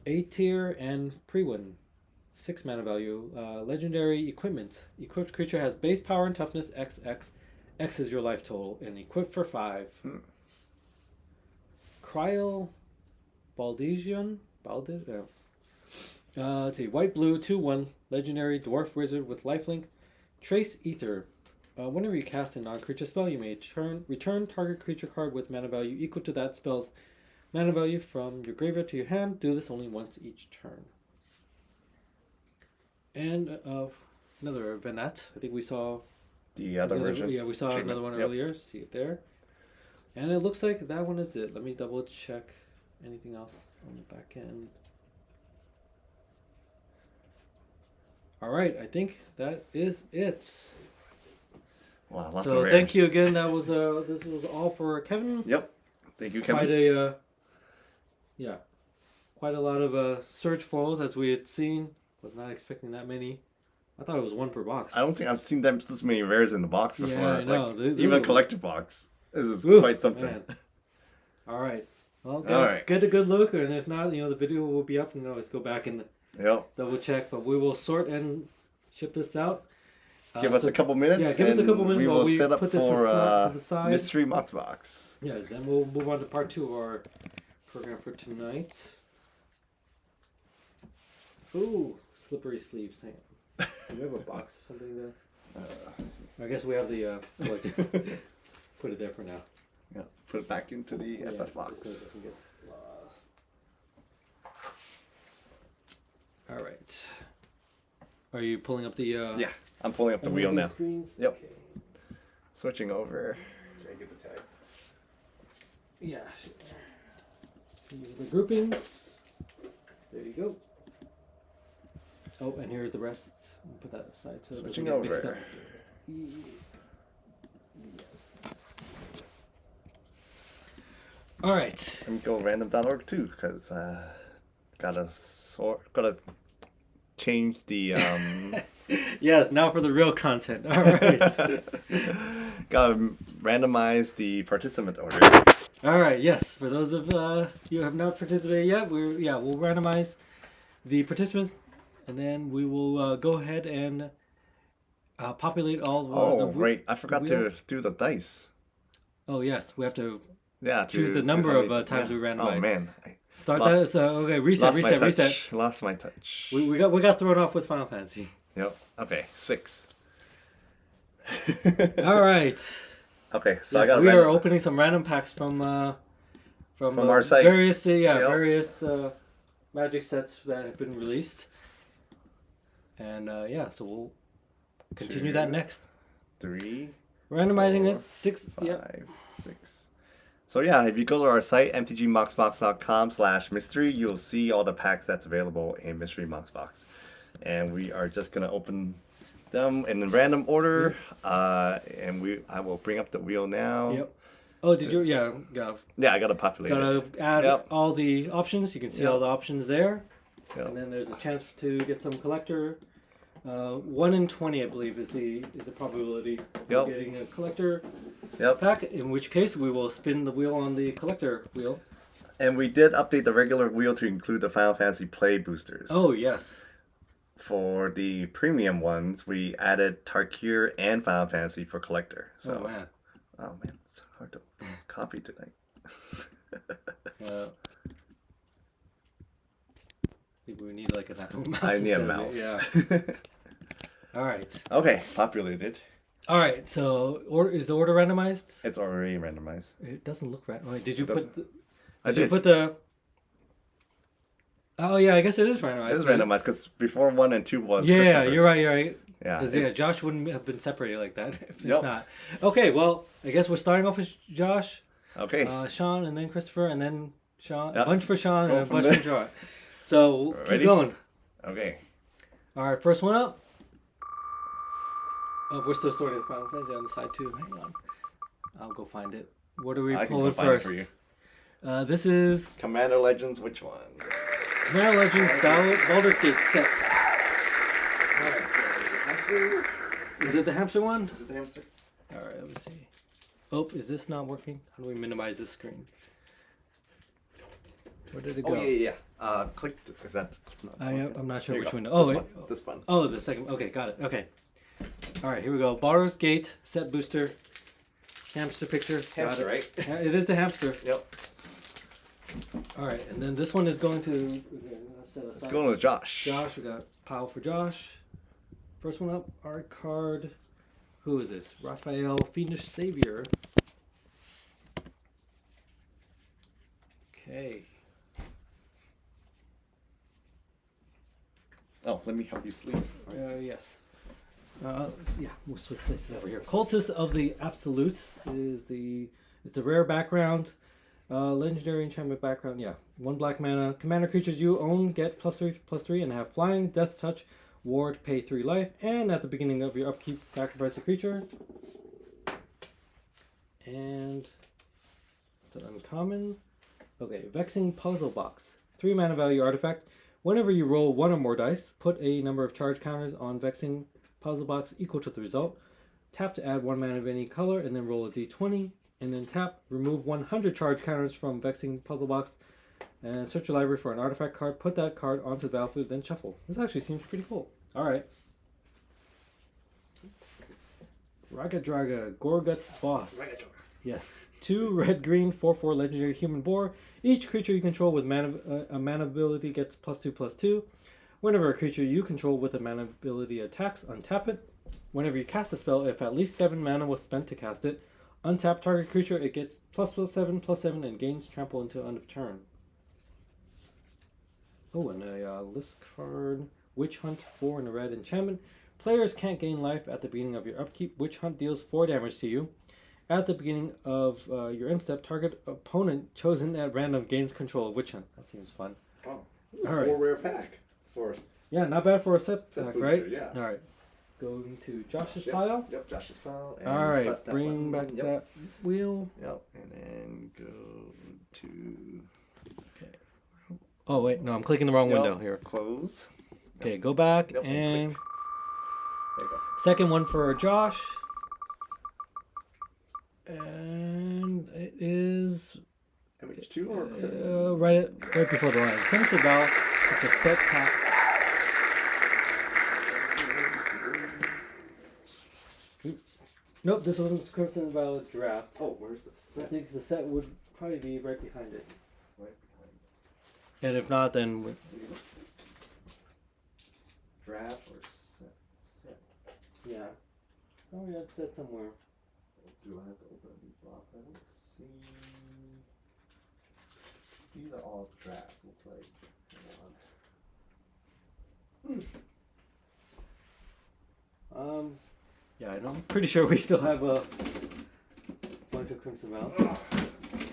A-tier and Prewin. 6 mana value. Legendary equipment. Equipped creature has base power and toughness XX. X is your life total. And equipped for 5. Cryo Baldesion. Let's see. White blue 2/1. Legendary dwarf wizard with lifelink. Trace Ether. Whenever you cast a non-creature spell, you may return target creature card with mana value equal to that spell's mana value from your graveyard to your hand. Do this only once each turn. And another Venat. I think we saw The other version. Yeah, we saw Treatment. another one Yep. earlier. See it there. And it looks like that one is it. Let me double check anything else on the back end. All right, I think that is it. Wow, lots So of rares. thank you again. That was this was all for Kevin. Yep. Thank you, Quite Kevin. a quite a lot of Surge foils as we had seen. Was not expecting that many. I thought it was 1 per box. I don't think I've seen them this many rares in the box before. Yeah, I know. Like, This even is- collector box. This is Oof, quite something. man. All right. Well, All right. get a good look, and if not, the video will be up. You can always go back and Yep. double check. But we will sort and ship this out. Give us a couple minutes. Yeah, give us a and couple minutes we while will we set up put this for to the side. Mystery Mox Box. Yeah, then we'll move on to part 2 of our program for tonight. Ooh, slippery sleeves. Hang on. Do we have a box or something there? I guess we have the. Put it there for now. Yeah, put it back into the FF box. Just so it doesn't get lost. All right. Are you pulling up the? Yeah, I'm pulling up the wheel now. Screens? Yep. Okay. Switching over. Should I get the tags? Yeah. Use the groupings. There you go. Oh, and here are the rest. Put that aside so it doesn't Switching get mixed over. up. Yes. All right. Let me go random.org too, because gotta change the Yes, now for the real content. All right. gotta randomize the participant order. All right. Yes, for those of you who have not participated yet, we'll randomize the participants, and then we will go ahead and populate all the. Right, I forgot to do the dice. Oh yes, we have to Yeah, choose the number of times we randomize. Oh man, Start lost- that. So okay, reset. Lost my touch. We got thrown off with Final Fantasy. Yep. Okay, 6. All right. Okay, so I Yes, got. we are opening some random packs from our site. Various Yep. various Magic sets that have been released, and so we'll continue that next. 3, Randomizing 4, is 6. 5, Yep. 6. So yeah, if you go to our site mtgmoxbox.com/mystery, you'll see all the packs that's available in Mystery Mox Box, and we are just gonna open them in random order. And I will bring up the wheel now. Yep. Oh, did you? Yeah. Yeah, I gotta populate it. Gotta add Yep. all the options. You can see Yep. all the options there, Yep. and then there's a chance to get some collector. 1 in 20, I believe, is the probability Yep. of getting a collector Yep. pack. In which case, we will spin the wheel on the collector wheel. And we did update the regular wheel to include the Final Fantasy Play boosters. Oh yes. For the premium ones, we added Tarkir and Final Fantasy for collector. So, Oh man. Oh man, it's hard to copy tonight. I think we need like a mouse. I need a instead of mouse. it, Yeah. All right. Okay, populated. All right. So, is the order randomized? It's already randomized. It doesn't look right. Wait, did you It put? doesn't. I You did. put the. Oh yeah, I guess it is randomized. It is randomized because before 1 and 2 was Yeah, Christopher. you're right. You're right. Yeah, Because Josh wouldn't have been separated like that if Yep. not. Okay, well, I guess we're starting off with Josh, Okay. Sean, and then Christopher, and then Sean. Yep. A bunch for Sean Go and a from bunch there. for Josh. So we'll keep Ready? going. Okay. All right, first one up. Oh, we're still sorting the Final Fantasy on the side too. Hang on, I'll go find it. What are we I can pulling go find it first? for you. This is Commander Legends, which one? Commander Legends Baldur's Gate set. Hamster? Is it the hamster one? Is it the hamster? All right, let me see. Oh, is this not working? How do we minimize this screen? Where did it go? Oh, yeah. Click. Is that? I'm not sure There you which go. window. Oh, This wait. one. This one. Oh, the second. Okay, got it. Okay. All right, here we go. Baldur's Gate set booster. Hamster picture. Got Hamster, it. right? Yeah, it is the hamster. Yep. All right, and then this one is going to. Let's go with Josh. Josh, we got pile for Josh. First one up, art card. Who is this? Raphael, Fiendish Savior. Okay. Oh, let me help you sleep. Yes. Yeah, we'll switch places over here. Cultist of the Absolute is it's a rare background. Legendary enchantment background, yeah. 1 black mana. Commander creatures you own get +3/+3 and have flying, death touch, ward, pay 3 life, and at the beginning of your upkeep, sacrifice a creature. And it's an uncommon. Okay, Vexing Puzzle Box. 3 mana value artifact. Whenever you roll 1 or more dice, put a number of charge counters on Vexing Puzzle Box equal to the result. Tap to add 1 mana of any color, and then roll a d20. And then tap, remove 100 charge counters from Vexing Puzzle Box, and search your library for an artifact card. Put that card onto the battlefield, then shuffle. This actually seems pretty cool. All right. Ragadraga, Gorgut's Boss. Yes. 2 red-green, 4/4 legendary human boar. Each creature you control with a mana ability gets +2/+2. Whenever a creature you control with a mana ability attacks, untap it. Whenever you cast a spell, if at least 7 mana was spent to cast it, untap target creature, it gets ++7/+7 and gains trample until end of turn. Oh, and a list card, Witch Hunt, 4 and a red enchantment. Players can't gain life at the beginning of your upkeep. Witch Hunt deals 4 damage to you. At the beginning of your end step, target opponent chosen at random gains control of Witch Hunt. That seems fun. Oh, All right. 4 rare pack for us. Yeah, not bad for a set pack, booster, right? yeah. All right. Going to Josh's Yep, pile. Yep, Josh's file. And All right, press that bring button. back that wheel. Yep. And then go to. Okay. Oh wait, no, I'm clicking the wrong window here. Close. Okay, go back Yep, and There you go. second one for Josh. And it is MH2 or right before the line. Crimson Vow. It's a set pack. Nope, this wasn't Crimson Vow draft. Oh, where's the I set? think the set would probably be right behind it. Right behind And if not, then draft or set? Set. yeah. Oh yeah, it's set somewhere. Do I have to open a new block? I don't see. These are all draft. Looks like. Hang on. Yeah, I know. I'm pretty sure we still have a bunch of Crimson Vows.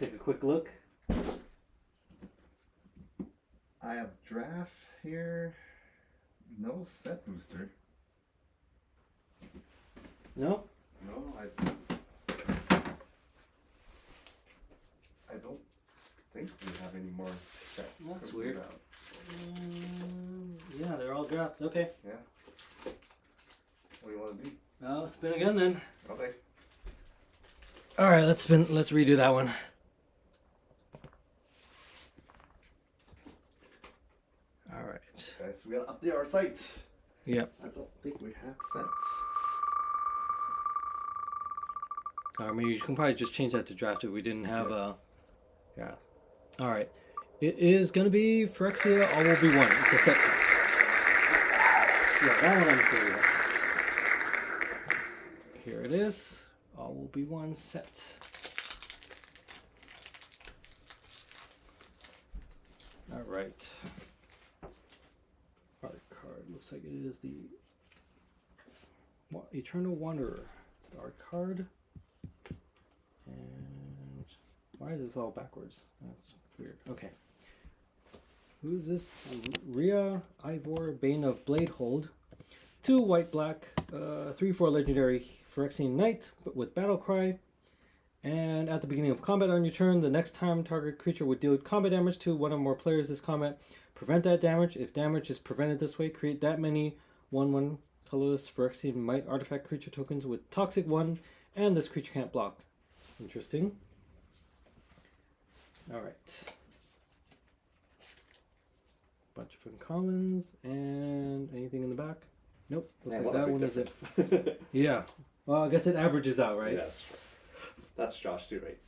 Take a quick look. I have draft here. No set booster. No? No, I don't think we have any more sets. That's to weird. read out. Yeah, they're all drafts. Okay. Yeah. What do you want to do? Spin again then. Okay. All right, let's spin. Let's redo that one. All right. Guys, we gotta update our site. Yep. I don't think we have sets. I mean, you can probably just change that to drafted. We didn't have yeah. All right. It is gonna be Phyrexia. All will be one. It's a set pack. Yeah, that one I'm sure. Of. Here it is. All will be one set. All right. Art card looks like it is the Eternal Wanderer. It's the art card. And why is this all backwards? That's weird. Okay. Who's this? Rhea Ivor, Bane of Bladehold. 2 white black, 3/4 legendary Phyrexian Knight, but with battle cry. And at the beginning of combat on your turn, the next time target creature would deal combat damage to one or more players this combat, prevent that damage. If damage is prevented this way, create that many 1/1 colorless Phyrexian Might artifact creature tokens with Toxic 1, and this creature can't block. Interesting. Alright. Bunch of uncommons, and anything in the back? Nope. Looks like that one is it. Yeah. Well, I guess it averages out, right? Yeah, that's Josh too, right?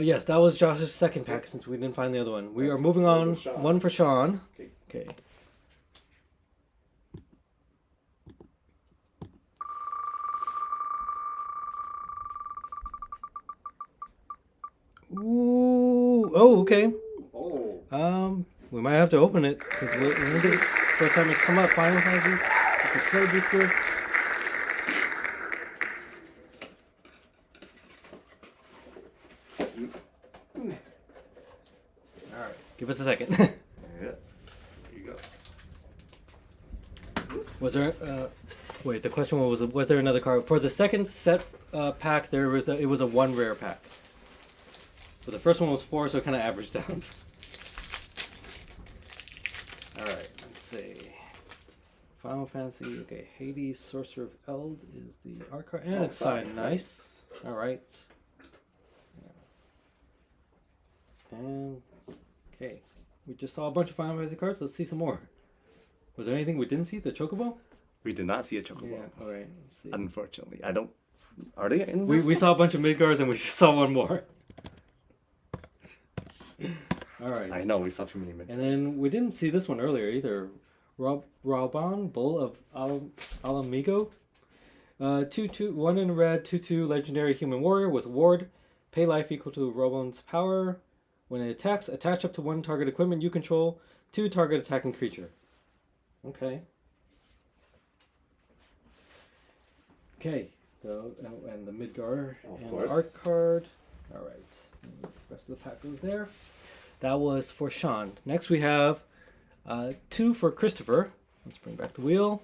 Yes, that was Josh's second pack since we didn't find the other one. We are moving on. One for Sean. Okay. Ooh. Oh, okay. Oh. We might have to open it because we're the first time it's come up. Final Fantasy. It's a play booster. All right. Give us a second. Yeah. There you go. Was there? Wait. The question was there another card for the second set pack? There was it was a 1 rare pack. So the first one was 4, so it kind of averaged out. All right. Let's see. Final Fantasy. Okay. Hades, Sorcerer of Eld is the art card, and it's signed. Nice. All right. Yeah. And okay, we just saw a bunch of Final Fantasy cards. Let's see some more. Was there anything we didn't see? The Chocobo? We did not see a chocobo. Yeah. All right. Let's see. Unfortunately, I don't. Are they in? We saw a bunch of Midgards and we just saw one more. All right. I know we saw too many minutes. And then we didn't see this one earlier either. Raubon, Bull of Alamigo. 2/2, 1 in red, 2/2 legendary human warrior with ward. Pay life equal to Raubon's power. When it attacks, attach up to 1 target equipment you control, 2 target attacking creature. Okay. Okay. So, and the Midgar and the art card. All right. The rest of the pack goes there. That was for Sean. Next we have 2 for Christopher. Let's bring back the wheel.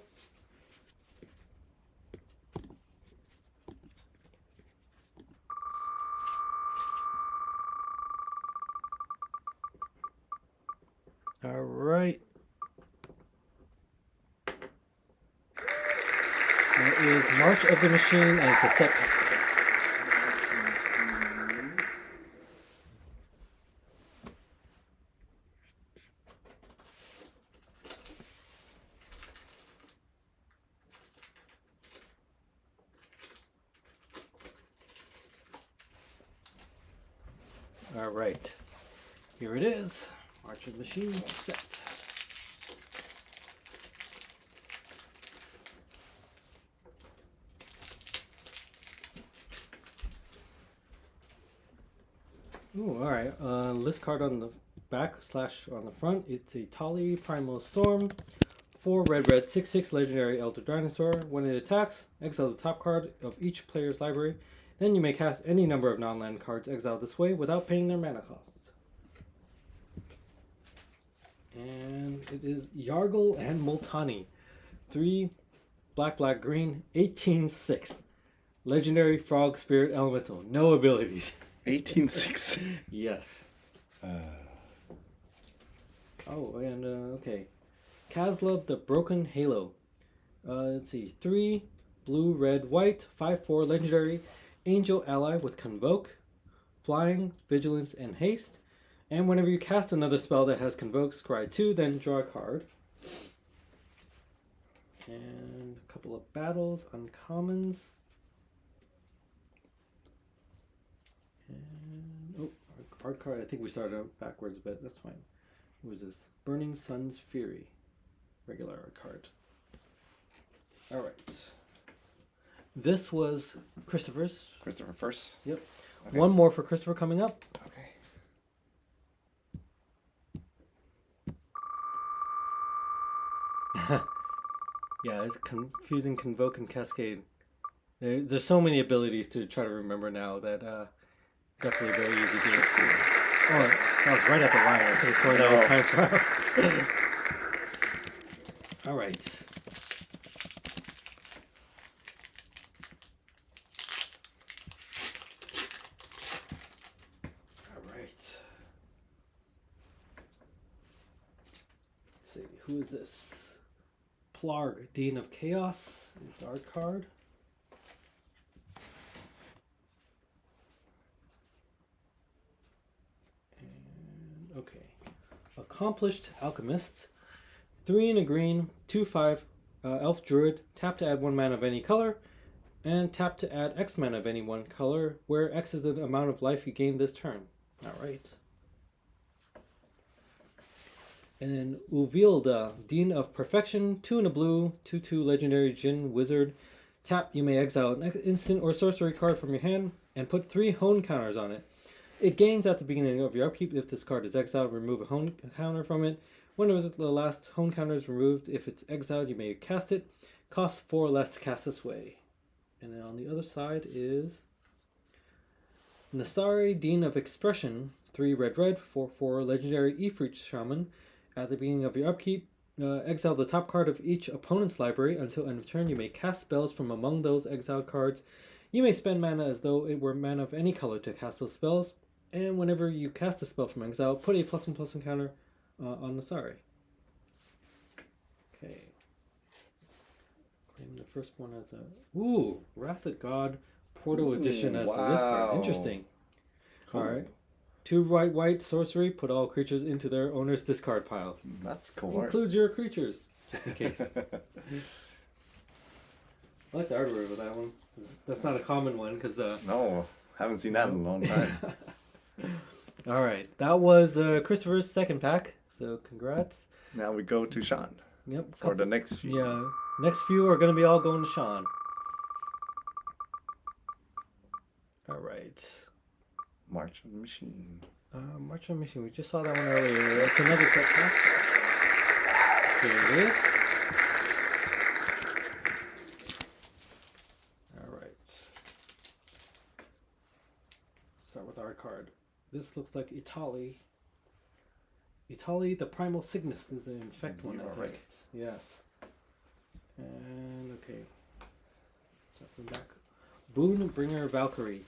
All right. That is March of the Machine, and it's a set pack. All right. Here it is. March of the Machine set. Ooh, all right. List card on the back / on the front. It's a Tali Primal Storm. 4 red, 6/6 legendary Elder Dinosaur. When it attacks, exile the top card of each player's library. Then you may cast any number of non-land cards exiled this way without paying their mana costs. And it is Yargle and Multani. 3 black, green, 18/6. Legendary Frog Spirit Elemental. No abilities. 18/6. Yes. Oh, and okay. Kazlub the Broken Halo. Let's see. 3 blue, red, white, 5/4 legendary Angel Ally with Convoke, Flying, Vigilance, and Haste. And whenever you cast another spell that has Convoke, scry 2, then draw a card. And a couple of battles, uncommons. And, oh, our card card. I think we started out backwards, but that's fine. What was this? Burning Sun's Fury. Regular art card. Alright. This was Christopher's. Christopher first. Yep. Okay. One more for Christopher coming up. Okay. Yeah, it's confusing Convoke and Cascade. There's so many abilities to try to remember now that definitely very easy to get. Oh, that was right at the line. I could have sworn that was times for All right. Let's see, who is this? Plarg, Dean of Chaos, is the art card. And okay. Accomplished Alchemist. 3 in a green, 2/5 Elf Druid. Tap to add 1 mana of any color. And tap to add X mana of any one color, where X is the amount of life you gain this turn. Alright. And then Uvilda, Dean of Perfection, 2 in a blue, 2/2 legendary Djinn Wizard. Tap, you may exile an instant or sorcery card from your hand and put 3 hone counters on it. It gains at the beginning of your upkeep. If this card is exiled, remove a hone counter from it. Whenever the last hone counter is removed, if it's exiled, you may cast it. Costs 4 less to cast this way. And then on the other side is Nasari, Dean of Expression, 3 red, 4/4 legendary Ifrit Shaman. At the beginning of your upkeep, exile the top card of each opponent's library. Until end of turn, you may cast spells from among those exiled cards. You may spend mana as though it were mana of any color to cast those spells. And whenever you cast a spell from exile, put a +1/+1 counter on Nasari. Okay. Claim the first one as a... Ooh! Wrath of God Portal Edition as the list card. Interesting. Cool. Alright. 2 white sorcery, put all creatures into their owner's discard piles. That's cool. Includes your creatures, just in case. I like the artwork of that one. That's not a common one, because... No, haven't seen that in a long time. Alright, that was Christopher's second pack, so congrats. Now we go to Sean. Yep. for the next few. Yeah. Next few are going to be all going to Sean. All right. March of the Machine. March on Mission. We just saw that one earlier. It's another set pack. Here it is. All right. Start with our card. This looks like Italy. Italy, the Primal Sickness is the infect one, I think. Right. Yes. And okay. Start from back. Boon Bringer Valkyrie.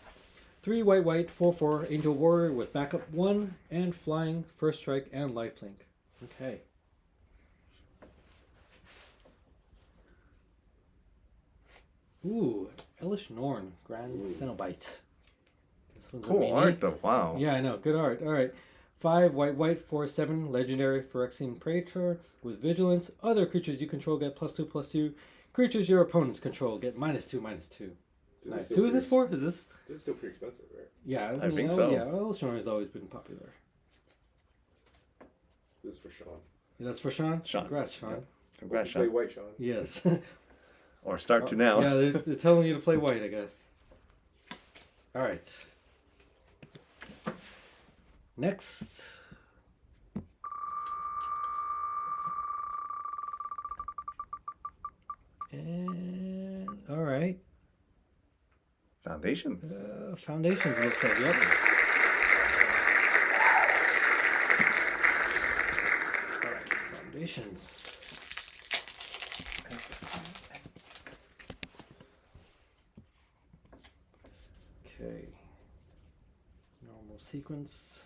3 white, 4/4 Angel Warrior with backup 1 and flying, first strike, and lifelink. Okay. Ooh, Elish Norn, Grand Cenobite. This one's a Cool meanie. art though. Wow. Yeah, I know. Good art. All right. 5 white, 4/7 legendary Phyrexian Praetor with vigilance. Other creatures you control get +2/+2. Creatures your opponents control get -2/-2. Nice. Who is this for? Is this? This is still pretty expensive, right? Yeah, I think so. Yeah, Elish Norn has always been popular. This is for Sean. That's for Sean. Sean. Congrats, Sean. Yeah. Congrats, Play Sean. white, Sean. Yes. Or start to now. Yeah, they're telling you to play white, I guess. All right. Next. And all right. Foundations. Foundations looks like, yep. All right, foundations. Okay. Normal sequence.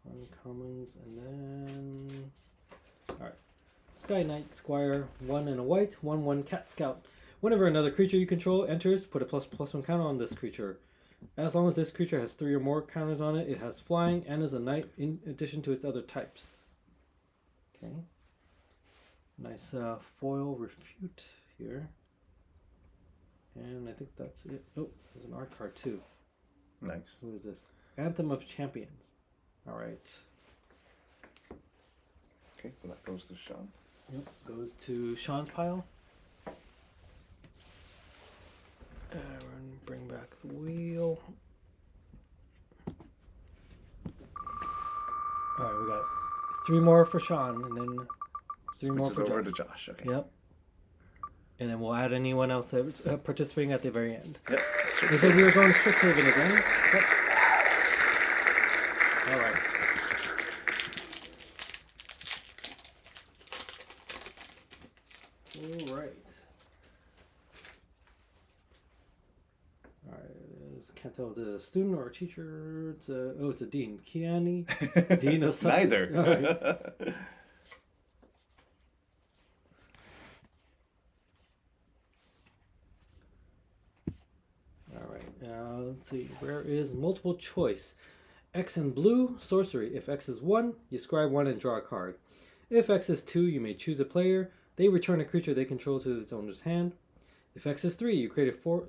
Uncommons, and then. Alright. Sky Knight Squire, 1 and a white, 1/1 Cat Scout. Whenever another creature you control enters, put a +1 counter on this creature. As long as this creature has 3 or more counters on it, it has flying and is a knight in addition to its other types. Okay. Nice foil refute here. And I think that's it. Oh, there's an art card too. Nice. Who is this? Anthem of Champions. All right. Okay, so that goes to Sean. Yep, goes to Sean's pile. And bring back the wheel. All right, we got 3 more for Sean, and then 3 more Switches for over Josh. to Josh. Okay. Yep. And then we'll add anyone else that's participating at the very end. Yep. And so we are going Strixhaven again. Yep. All right. All right. All right. Can't tell if it's a student or a teacher. It's a dean. Kiani. Dean of something. Neither. All right. Let's see. Where is multiple choice? X in blue, sorcery. If X is 1, you scry 1 and draw a card. If X is 2, you may choose a player. They return a creature they control to its owner's hand. If X is 3, you create a 4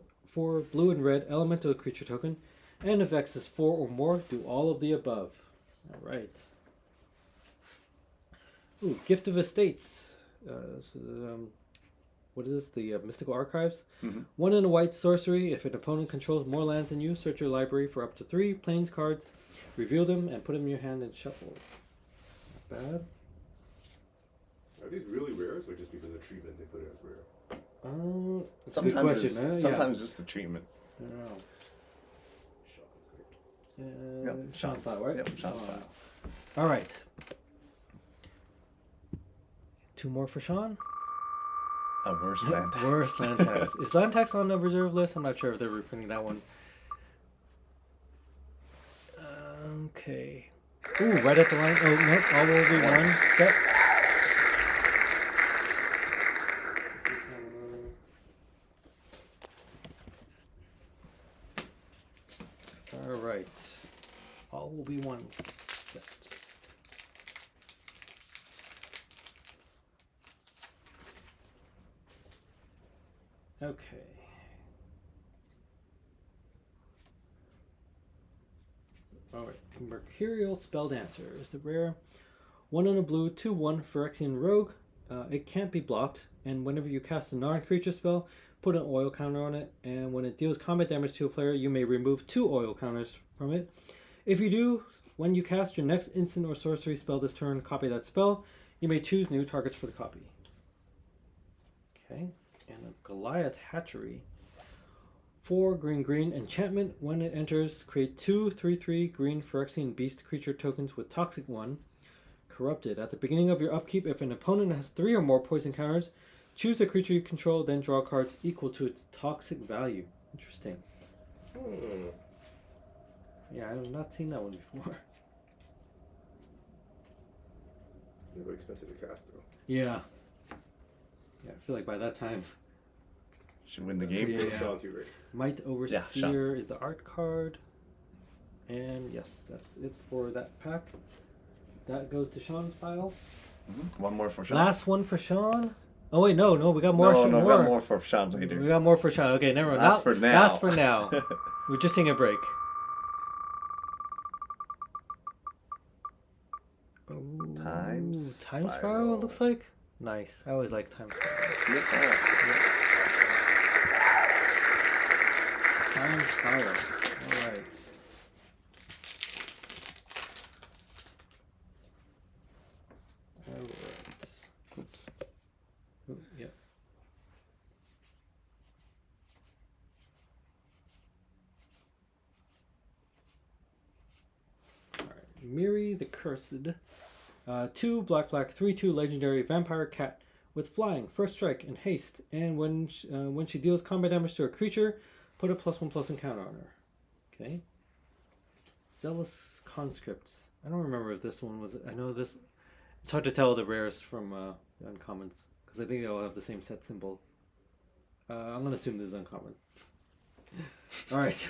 blue and red elemental creature token. And if X is 4 or more, do all of the above. Alright. Ooh, Gift of Estates. What is this? The Mystical Archives. 1 and a white sorcery. If an opponent controls more lands than you, search your library for up to 3 plains cards, reveal them, and put them in your hand and shuffle. Not bad. Are these really rares, or just because of treatment they put it as rare? That's a good question. Sometimes just the treatment. I don't know. Sean's great. Sean's file, right? Yep, Sean's file. All right. 2 more for Sean. A worse land tax. Worse land tax. Is land tax on the reserve list? I'm not sure if they're reprinting that one. Okay. Ooh, right at the line. Oh, nope. All will be 1 set. All right. All will be 1 set. Okay. Alright, Mercurial Spell Dancer is the rare. 1 on a blue, 2/1 Phyrexian Rogue. It can't be blocked, and whenever you cast a non-creature spell, put an oil counter on it, and when it deals combat damage to a player, you may remove 2 oil counters from it. If you do, when you cast your next instant or sorcery spell this turn, copy that spell. You may choose new targets for the copy. Okay, and a Goliath Hatchery. 4 green enchantment. When it enters, create 2 3/3 green Phyrexian Beast creature tokens with Toxic 1. Corrupted. At the beginning of your upkeep, if an opponent has 3 or more poison counters, choose a creature you control, then draw cards equal to its toxic value. Interesting. Yeah, I have not seen that one before. Very expensive to cast, though. Yeah. Yeah, I feel like by that time... Should win the game. Yeah. Sean too, right? Might Overseer is the art card. And yes, that's it for that pack. That goes to Sean's pile. One more for Sean. Last one for Sean. Oh wait, no, we got more. No, we got more for Sean later. We got more for Sean. Okay, never mind. Last for now. Last for now. We're just taking a break. Ooh, Time Spiral, it looks like. Nice. I always like Time Spiral. TSR. Time Spiral. All right. Oops. Ooh, yep. Alright. Miri the Cursed. 2 black, 3/2 legendary vampire cat with flying, first strike, and haste. And when she deals combat damage to a creature, put a +1/+1 counter on her. Okay. Zealous Conscripts. I don't remember if this one was. I know this. It's hard to tell the rares from the uncommons because I think they all have the same set symbol. I'm gonna assume this is uncommon. All right.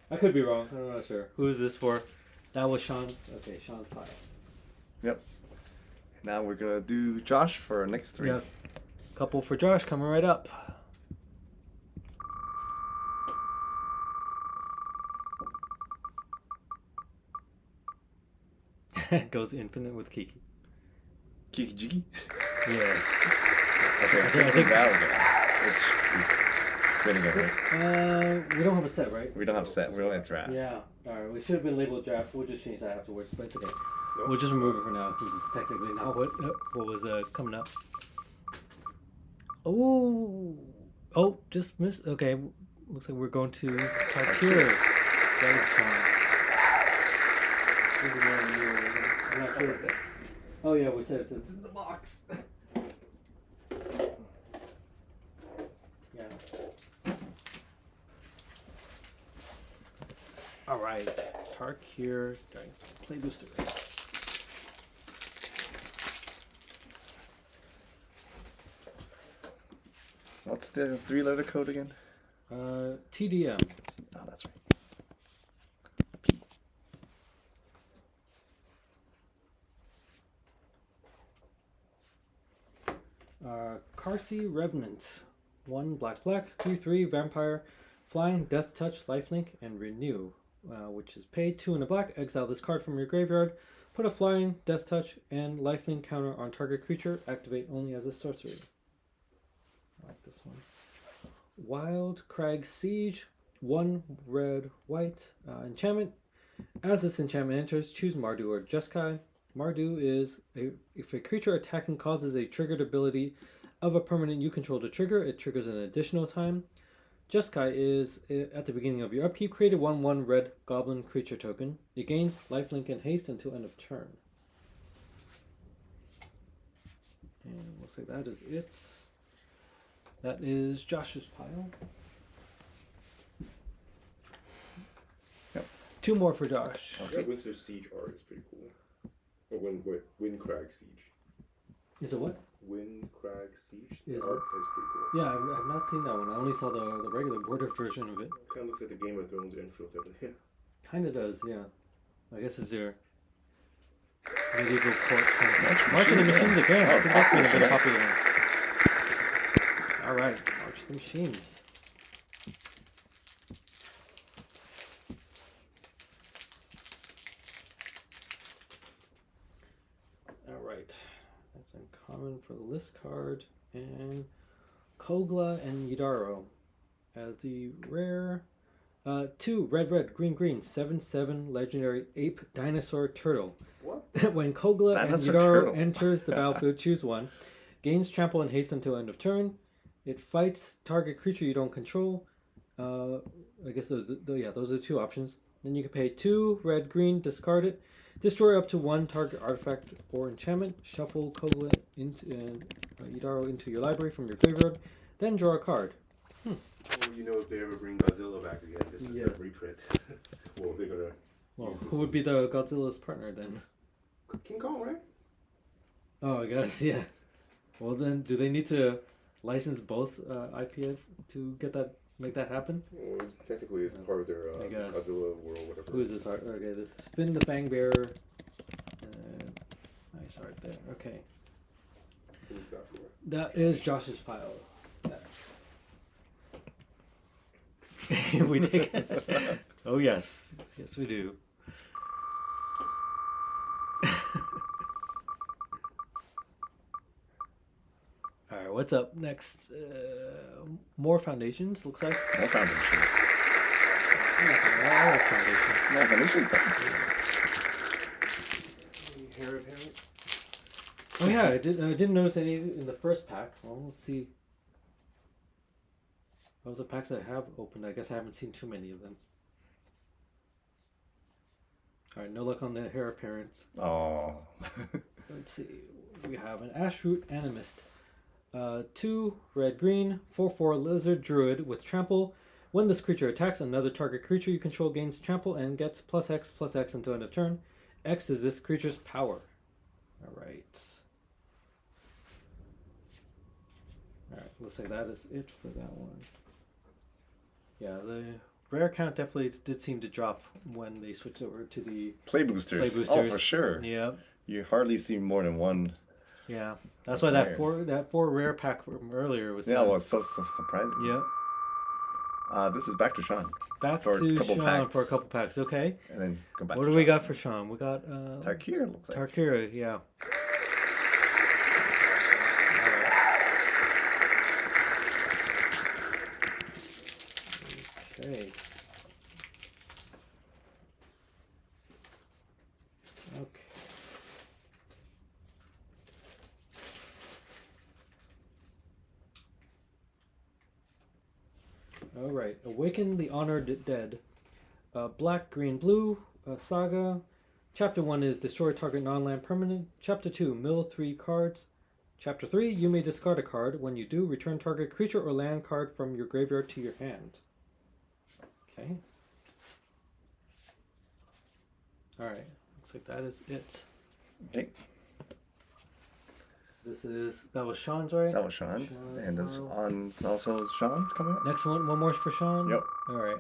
I could be wrong. I'm not sure. Who is this for? That was Sean's. Okay, Sean's pile. Yep. Now we're gonna do Josh for our next 3. Yep. Couple for Josh coming right up. Goes infinite with Kiki. Kiki Jiki? Yes. Okay, I think which spinning it, right? we don't have a set, right? We don't have set, we only have draft. Yeah. Alright, we should have been labeled draft. We'll just change that afterwards, but it's okay. We'll just remove it for now since it's technically not what was coming up. Oh, just missed. Okay, looks like we're going to Tarkir. Dragon Swarm. This is one new. I'm not sure. Oh yeah, we said it's in the box. Yeah. All right, Tarkir Dragon Swarm. Play booster. What's the 3-letter code again? TDM. Oh, that's right. Karsi Revenant. 1 black, 3/3 vampire, flying, death touch, lifelink, and renew. Which is pay 2 and a black. Exile this card from your graveyard. Put a flying, death touch, and lifelink counter on target creature. Activate only as a sorcery. I like this one. Wild Crag Siege. 1 red, white. Enchantment. As this enchantment enters, choose Mardu or Jeskai. Mardu is if a creature attacking causes a triggered ability of a permanent you control to trigger, it triggers an additional time. Jeskai is at the beginning of your upkeep, create a 1/1 red goblin creature token. It gains lifelink and haste until end of turn. And looks like that is it. That is Josh's pile. Yep. 2 more for Josh. Yeah, Windsor Siege art is pretty cool. Or Windcrag Siege. Is it what? Windcrag Siege. Is The art is pretty cool. Yeah, I've not seen that one. I only saw the regular border version of it. Kind of looks like the Game of Thrones intro type of thing. Kind of does, yeah. I guess it's your medieval court kind of. March March of the Machines, Machines again. Oh, I think that's been a bit popular. popular one. All right, March of the Machines. look for the list card. And Kogla and Yidaro as the rare. 2 red, green, 7/7 legendary ape dinosaur turtle. What? When Kogla Dinosaur and Yidaro turtle. enters the battlefield, choose one. Gains trample and haste until end of turn. It fights target creature you don't control. I guess those are the 2 options. Then you can pay 2 red, green, discard it. Destroy up to 1 target artifact or enchantment. Shuffle Kogla into Yidaro into your library from your graveyard. Then draw a card. Well, you know, if they ever bring Godzilla back again, this is a reprint. Well, they're gonna. Well, who would be the Godzilla's partner then? King Kong, right? Oh, I guess, yeah. Well, then, do they need to license both IPF to make that happen? Well, technically, it's part of their I guess. Godzilla world, whatever. Who is this art? Okay, this is Finn the Fang Bearer. Nice art there. Okay. Who's that for? That is Josh's pile. We take. Oh yes, yes we do. All right, what's up next? More foundations. Looks like. More foundations. More foundations. More foundations. Hair apparent? Oh yeah, I didn't notice any in the first pack. Well, let's see. Of the packs that I have opened, I guess I haven't seen too many of them. All right, no luck on the hair appearance. Oh. Let's see. We have an Ashroot Animist. 2 red green 4/4 lizard druid with trample. When this creature attacks another target creature you control gains trample and gets +X/+X until end of turn. X is this creature's power. All right. All right. Looks like that is it for that one. Yeah, the rare count definitely did seem to drop when they switched over to the Play boosters. Play boosters. Oh, for sure. Yeah. You hardly see more than one. Yeah. That's why that Rares. four rare pack from earlier was. Yeah, it was so surprising. Yeah. This is back to Sean. Back For a to couple Sean packs. for a couple packs. Okay. And then go back What to do we Sean. got for Sean? We got Tarkir looks like. Tarkira, yeah. Okay. Okay. All right. Awaken the Honored Dead. Black, green, blue. Saga. Chapter 1 is destroy target non-land permanent. Chapter 2, mill 3 cards. Chapter 3, you may discard a card. When you do, return target creature or land card from your graveyard to your hand. Okay. Alright, looks like that is it. Okay. That was Sean's, right? That was Sean's. Sean's And this pile. on also Sean's coming up. Next one more for Sean? Yep. Alright.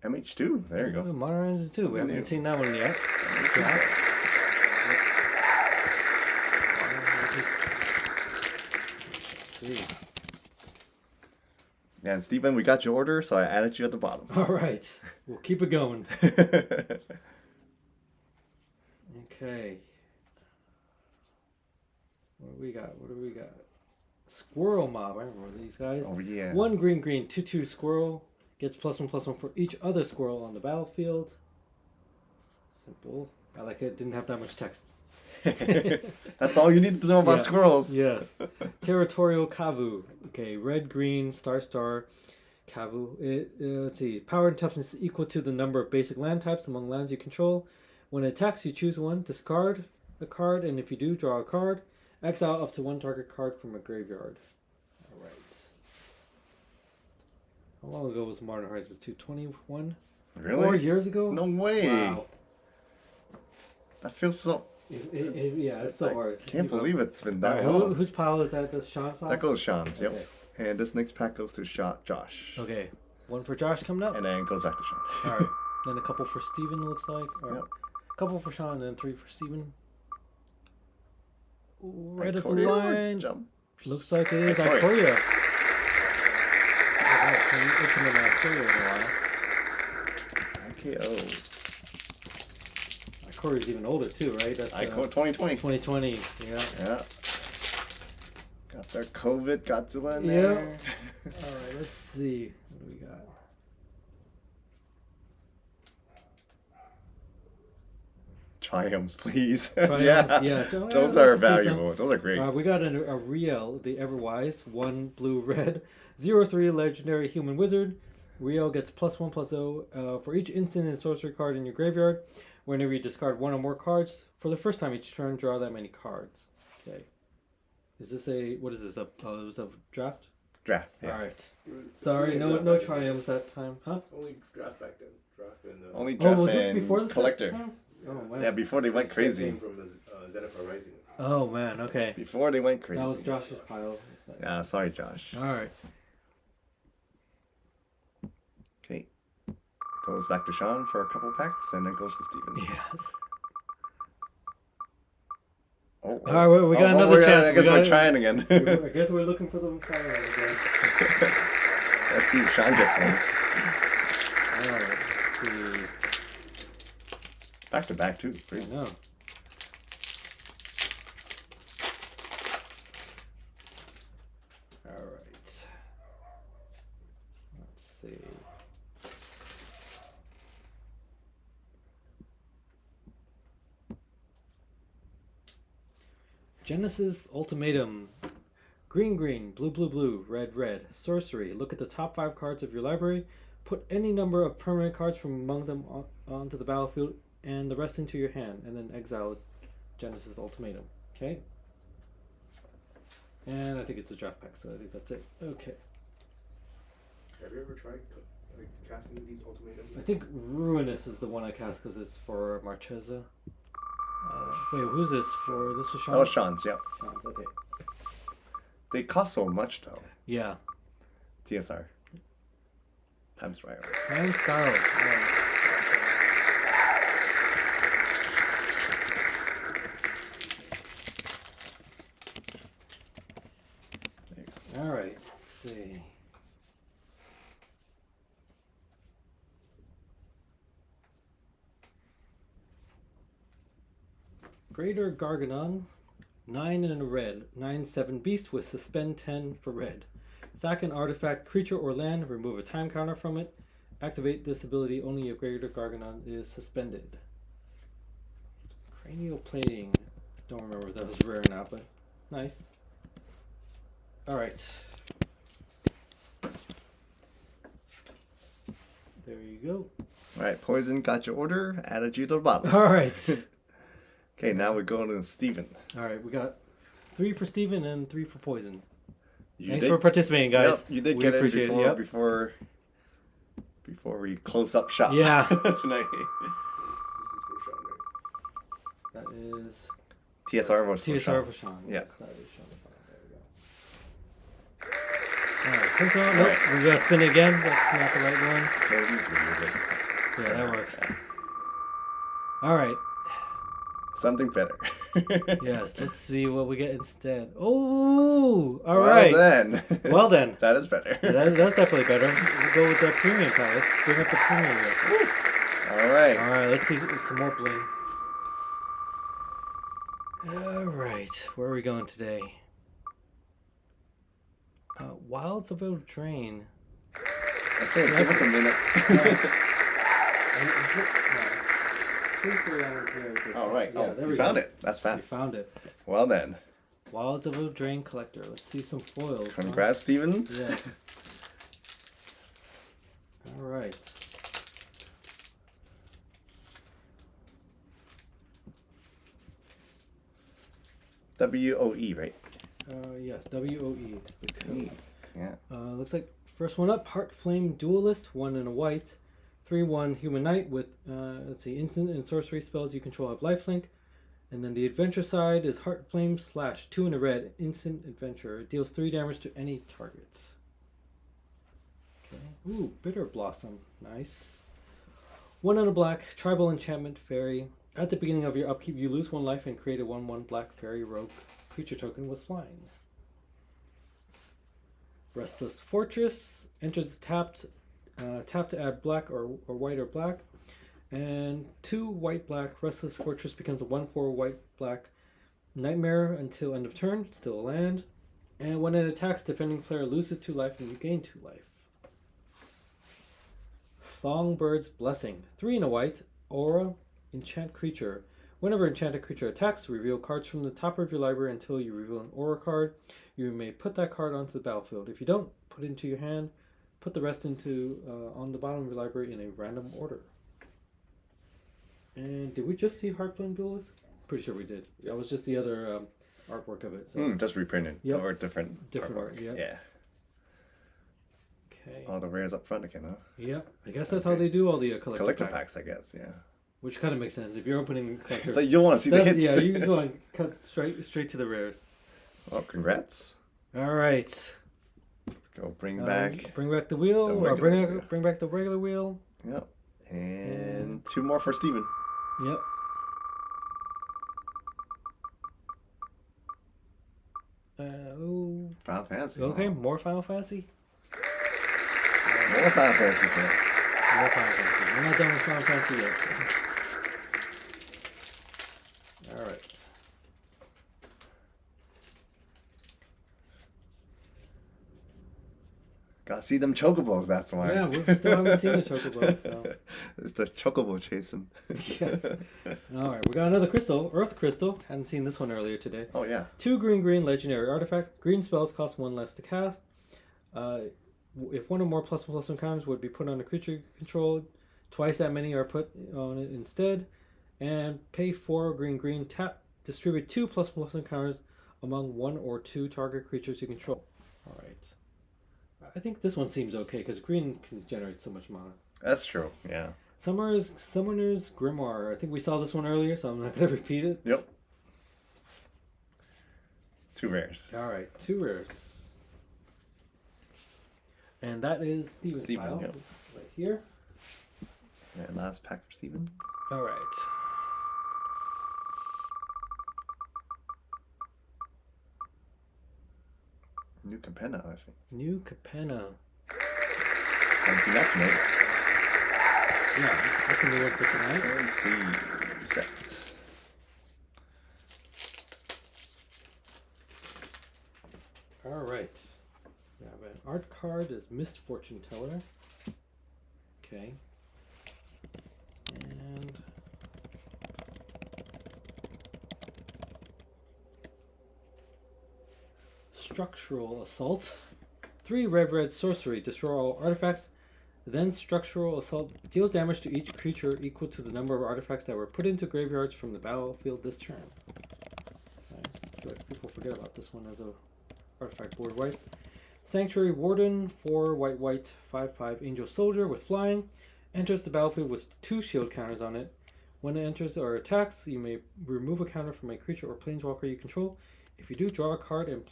MH2. There you go. Modern Horizons 2. We Something haven't new. seen that one yet. Yeah. And Stephen, we got your order, so I added you at the bottom. Alright. We'll keep it going. Okay. What do we got? Squirrel Mob. I remember these guys. Oh yeah. 1 green, 2/2 squirrel. Gets +1/+1 for each other squirrel on the battlefield. Simple. I like it. Didn't have that much text. That's all you need to know about Yeah. squirrels. Yes. Territorial Kavu. Okay, red, green, star, Kavu. Let's see. Power and toughness equal to the number of basic land types among lands you control. When it attacks, you choose one. Discard a card, and if you do, draw a card. Exile up to 1 target card from a graveyard. All right. How long ago was Modern Horizons 2? 21? Really? 4 years ago? No way. Wow. That feels so. Yeah, it's so I hard. can't believe it's been that Alright, long. whose pile is that? That's Sean's pile? That goes Sean's. Yep. Okay. And this next pack goes to Josh. Okay. One for Josh coming up. And then goes back to Sean. Alright. Then a couple for Steven, looks like. Or Yep. a couple for Sean, and then 3 for Steven. Ooh, right at the Ikoria or line. Jump. Looks like it is Ikoria. Ikoria. Alright, can you open an Ikoria in a while? IKO. Corey's even older too, right? That's I quote 2020. 2020. Yeah. Yeah. Got their COVID Godzilla in Yeah. there. All right, let's see what do we got. Triumphs, please. Triumphs, yeah. Those I'd are like to see valuable. Those are great. We got a Riel, the Everwise, 1 blue red, 0/3 legendary human wizard. Riel gets +1/+0 for each instant and sorcery card in your graveyard. Whenever you discard one or more cards, for the first time each turn, draw that many cards. Okay. Is this what is this? It was a draft? Draft. Yeah. All right. Sorry, no triumphs that time, huh? Only draft back then. Draft and Only draft was this and before the collector. time? Oh man. Yeah, before they went crazy. From Zenith Rising. Oh man. Okay. Before they went crazy. That was Josh's pile. Yeah, sorry, Josh. All right. Okay. Goes back to Sean for a couple packs, and then goes to Steven. Yes. Oh, All right, we got another chance. I guess we're trying again. I guess we're looking for the trial again. Let's see if Sean gets one. All right. Let's see. Back to back, too. I know. All right. Let's see. Genesis Ultimatum. Green, green, blue, blue, blue, red, red. Sorcery. Look at the top 5 cards of your library. Put any number of permanent cards from among them onto the battlefield and the rest into your hand, and then exile Genesis Ultimatum. Okay? And I think it's a draft pack, so I think that's it. Okay. Have you ever tried casting these ultimatums? I think Ruinous is the one I cast because it's for Marchesa. Wait, who's this for? This was Sean? That was Sean's, yeah. Sean's, okay. They cost so much, though. Yeah. TSR. Time Spiral. Time Spiral. Yeah. All right. Let's see. Greater Garganon, 9 and a red, 9/7 beast with suspend 10 for red. Sack an artifact, creature, or land, remove a time counter from it. Activate this ability only if Greater Garganon is suspended. Cranial Plating. Don't remember if that was rare or not, but nice. Alright. There you go. Alright, Poison got your order. Added you to the bottom. Alright. Okay, now we're going to Steven. Alright, we got 3 for Steven and 3 for Poison. You Thanks did, for participating, guys. Yep, you did We get in appreciate before, it. Yep. before we close up shop. Yeah. Tonight. This is for Sean, right? That is TSR was for TSR Sean. for Sean. Yeah. That is Sean. There we go. Alright, comes on. Nope, we gotta spin it again. That's not the right one. Okay, these were good. Yeah, that works. Alright. Something better. Yes, let's see what we get instead. Oh, all Well right. then. Well then. That is better. That's definitely better. We'll go with the premium pal. Let's bring up the premium here. All right. All right, let's see some more bling. All right, where are we going today? Wilds of Eldraine. Okay, give us a minute. All right. Yeah, Oh, there we we found go. it. That's We fast. found it. Well then. Wilds of Eldraine Collector. Let's see some foils. huh? Congrats, Steven. Yes. All right. WOE, right? Yes, WOE is the code. Yeah. Looks like first one up, Heart Flame Duelist, 1 and a white, 3/1 Human Knight with let's see, instant and sorcery spells you control have lifelink, and then the adventure side is Heart Flame / 2 and a red, instant adventure. It deals 3 damage to any target. Okay. Ooh, Bitter Blossom, nice. 1 and a black, tribal enchantment fairy. At the beginning of your upkeep, you lose 1 life and create a 1/1 black fairy rogue creature token with flying. Restless Fortress enters tapped. Tap to add black or white or black. And 2 white-black. Restless Fortress becomes a 1/4 white-black nightmare until end of turn. Still a land. And when it attacks, defending player loses 2 life and you gain 2 life. Songbird's Blessing. 3 and a white. Aura. Enchant creature. Whenever enchanted creature attacks, reveal cards from the top of your library until you reveal an aura card. You may put that card onto the battlefield. If you don't, put it into your hand. Put the rest into on the bottom of your library in a random order. And did we just see Heartflame Duelist? Pretty sure we did. Yes. That was just the other artwork of it. So. Just reprinted. Yep. Or different Different artwork. art, yep. Yeah. Okay. All the rares up front again, huh? Yep. I guess that's how they do all the Collector packs, I guess, yeah. Which kind of makes sense. If you're opening collector... So you want to see the hits. Yeah, you go and cut straight to the rares. Well, congrats. All right. Let's go bring back the wheel. the Or regular wheel. bring back the regular wheel. Yep. And 2 more for Steven. Yep. Final Fantasy. Okay, Wow. more Final Fantasy. More Final Fantasy too. More Final Fantasy. We're not done with Final Fantasy yet. So. All right. Gotta see them chocobos, that's why. Yeah, we still haven't seen the chocobo. So. It's the chocobo chasing. Yes. All right, we got another crystal, Earth Crystal. Hadn't seen this one earlier today. Oh yeah. 2 green legendary artifact. Green spells cost 1 less to cast. If 1 or more +1/+1 counters would be put on a creature you control, twice that many are put on it instead. And pay 4 green. Tap. Distribute 2 +1/+1 counters among 1 or 2 target creatures you control. All right. I think this one seems okay because green can generate so much mana. That's true, yeah. Summoner's Grimoire. I think we saw this one earlier, so I'm not going to repeat it. Yep. 2 rares. All right, 2 rares. And that is Steven's Steven, pile yep. right here. And last pack for Steven. All right. New Capenna, I think. New Capenna. Haven't seen that tonight. Yeah, that's a new one for tonight. Let's see. Set. All right. We have an art card as Mist Fortune Teller. Okay. And Structural Assault. 3 red sorcery. Destroy all artifacts. Then Structural Assault deals damage to each creature equal to the number of artifacts that were put into graveyards from the battlefield this turn. Nice. But people forget about this one as a artifact board wipe. Sanctuary Warden, 4 white, 5/5 Angel Soldier with flying. Enters the battlefield with 2 shield counters on it. When it enters or attacks, you may remove a counter from a creature or planeswalker you control. If you do, draw a card and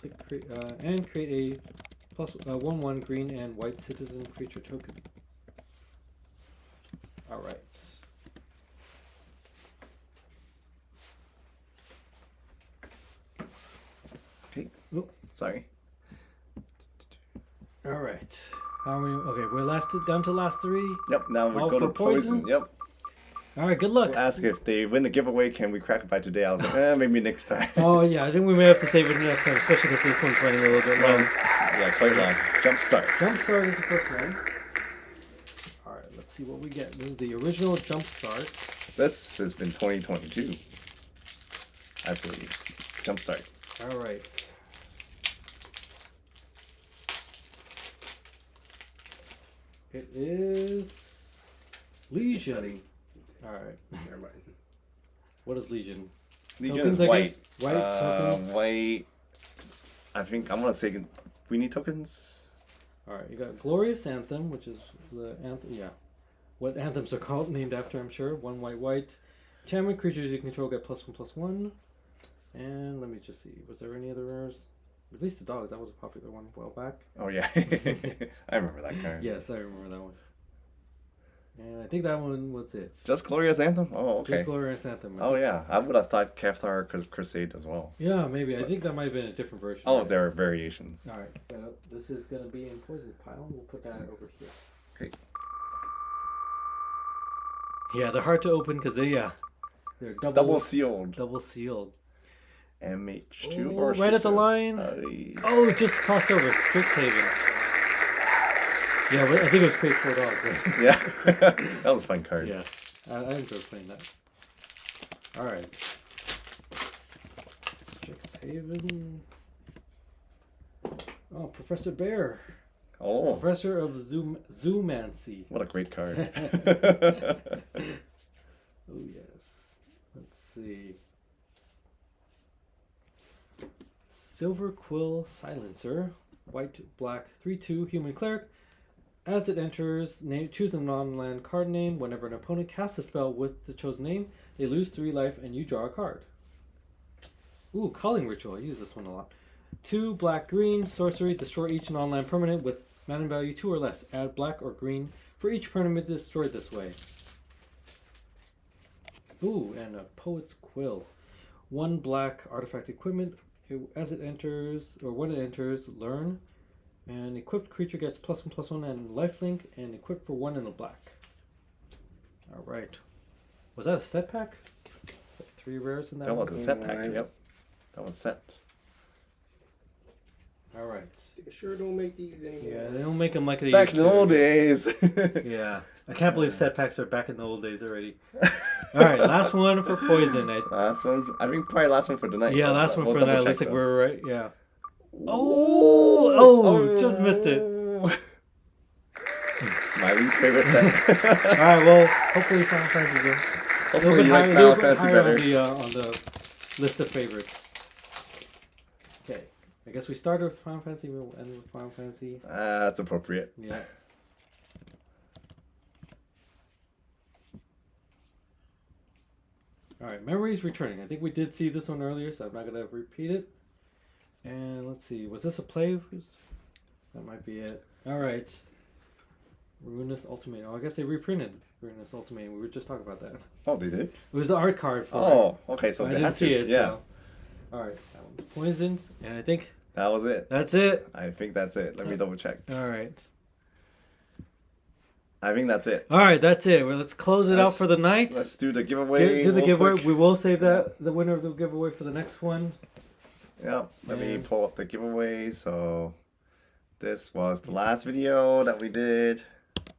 create a +1/1 green and white citizen creature token. All right. Okay. Oh. Sorry. All right. Okay, we're down to last 3. Yep, now we All go for to poison. poison? Yep. All right, good luck. We'll ask if they win the giveaway, can we crack it by today? I was like, maybe next time. Oh yeah, I think we may have to save it next time, especially because this one's running a little bit This long. one's, yeah, quite long. Jump start. Jumpstart is the first one. All right, let's see what we get. This is the original Jumpstart. This has been 2022, I believe. Jump start. All right. It is Legion. All right. Never mind. What is Legion? Legion Tokens, is I white. guess? White tokens. White. I think I'm gonna say we need tokens. All right, you got Glorious Anthem, which is the anthem. Yeah, what anthems are called, named after, I'm sure. 1 white. Enchantment creatures you control get +1/+1. And let me just see. Was there any other rares? Release the Dogs. That was a popular one a while back. Oh yeah, I remember that card. Yes, I remember that one. And I think that one was it. Just Glorious Anthem. Oh okay. Just Glorious Anthem. Oh yeah, I would have thought Cathar Crusade as well. Yeah, maybe. I think that might have been a different version. Oh, right? there are variations. All right. This is going to be in Poison Pile. We'll put that over here. Great. Yeah, they're hard to open because they're Double sealed. double sealed. MH2 Oh, or right at the line. Oh, it just crossed over. Strixhaven. Yeah, I think it was Crate 4 Dogs. Right? Yeah, that was a fun card. Yes, I enjoyed playing that. All right. Strixhaven. Oh, Professor Bear. Oh, Professor of Zoomancy. what a great card. Oh, yes. Let's see. Silver Quill Silencer. White, black, 3/2 human cleric. As it enters, choose a non-land card name. Whenever an opponent casts a spell with the chosen name, they lose 3 life and you draw a card. Ooh, Calling Ritual. I use this one a lot. 2 black, green, sorcery. Destroy each non-land permanent with mana value 2 or less. Add black or green for each permanent destroyed this way. Ooh, and a Poet's Quill. 1 black artifact equipment. As it enters, or when it enters, learn. An equipped creature gets +1/+1 and lifelink, and equipped for 1 in a black. Alright. Was that a set pack? Is that 3 rares in that? That one? was a set pack, yep. That was set. Alright. They sure don't make these anymore. Yeah, they don't make them like they Back used in the to. old days. Yeah. I can't believe set packs are back in the old days already. Alright, last one for Poison. Last one. I think probably last one for tonight. Yeah, last one We'll for that. double check Looks like though. we're right. Yeah. Oh, just missed it. My least favorite set. Alright, well, hopefully Final Fantasy's a Hopefully you like Final Fantasy better. on the list of favorites. Okay, I guess we started with Final Fantasy, we'll end with Final Fantasy. That's appropriate. Yeah. Alright, Memories Returning. I think we did see this one earlier, so I'm not going to repeat it. And let's see, was this a play? That might be it. Alright. Ruinous Ultimatum. Oh, I guess they reprinted Ruinous Ultimatum. We were just talking about that. Oh, they did? It was the art card for Oh, okay, so I they didn't had to. see it, yeah. so. Alright, Poisons, and I think That was it. that's it. I think that's it. Let me double check. Alright. I think that's it. Alright, that's it. Well, let's close it out for the night. Let's do the giveaway. Do the real giveaway. quick. We will save the winner of the giveaway for the next one. Yeah, let me And- pull up the giveaway. So this was the last video that we did.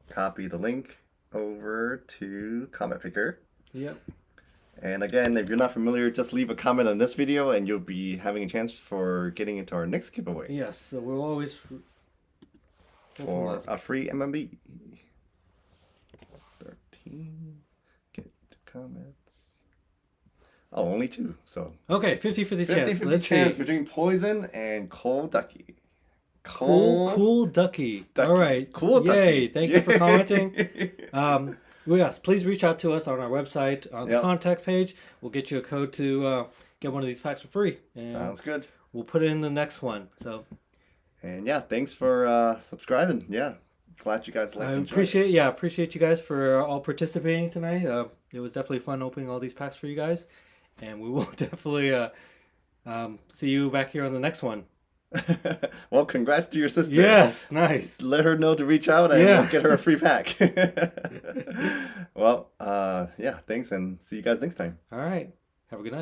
Copy the link over to Comment Picker. Yep. And again, if you're not familiar, just leave a comment on this video and you'll be having a chance for getting into our next giveaway. Yes, so we'll always For a free MMB. 13. Get comments. Oh, only 2. So Okay, 50-50 chance. 50-50 Let's chance see. between Poison and Cold Ducky. Cool Ducky. Ducky. All right. Cool Ducky. Yay. Thank you for commenting. Well, yes, please reach out to us on our website on the contact page. We'll get you a code to get one of these packs for free. And Sounds good. we'll put it in the next one. So And yeah, thanks for subscribing. Yeah, glad you guys I liked it. appreciate you guys for all participating tonight. It was definitely fun opening all these packs for you guys. And we will definitely see you back here on the next one. Well, congrats to your sister. Yes, nice. Let her know to reach out and we'll get her a free pack. Well, yeah, thanks and see you guys next time. All right. Have a good night.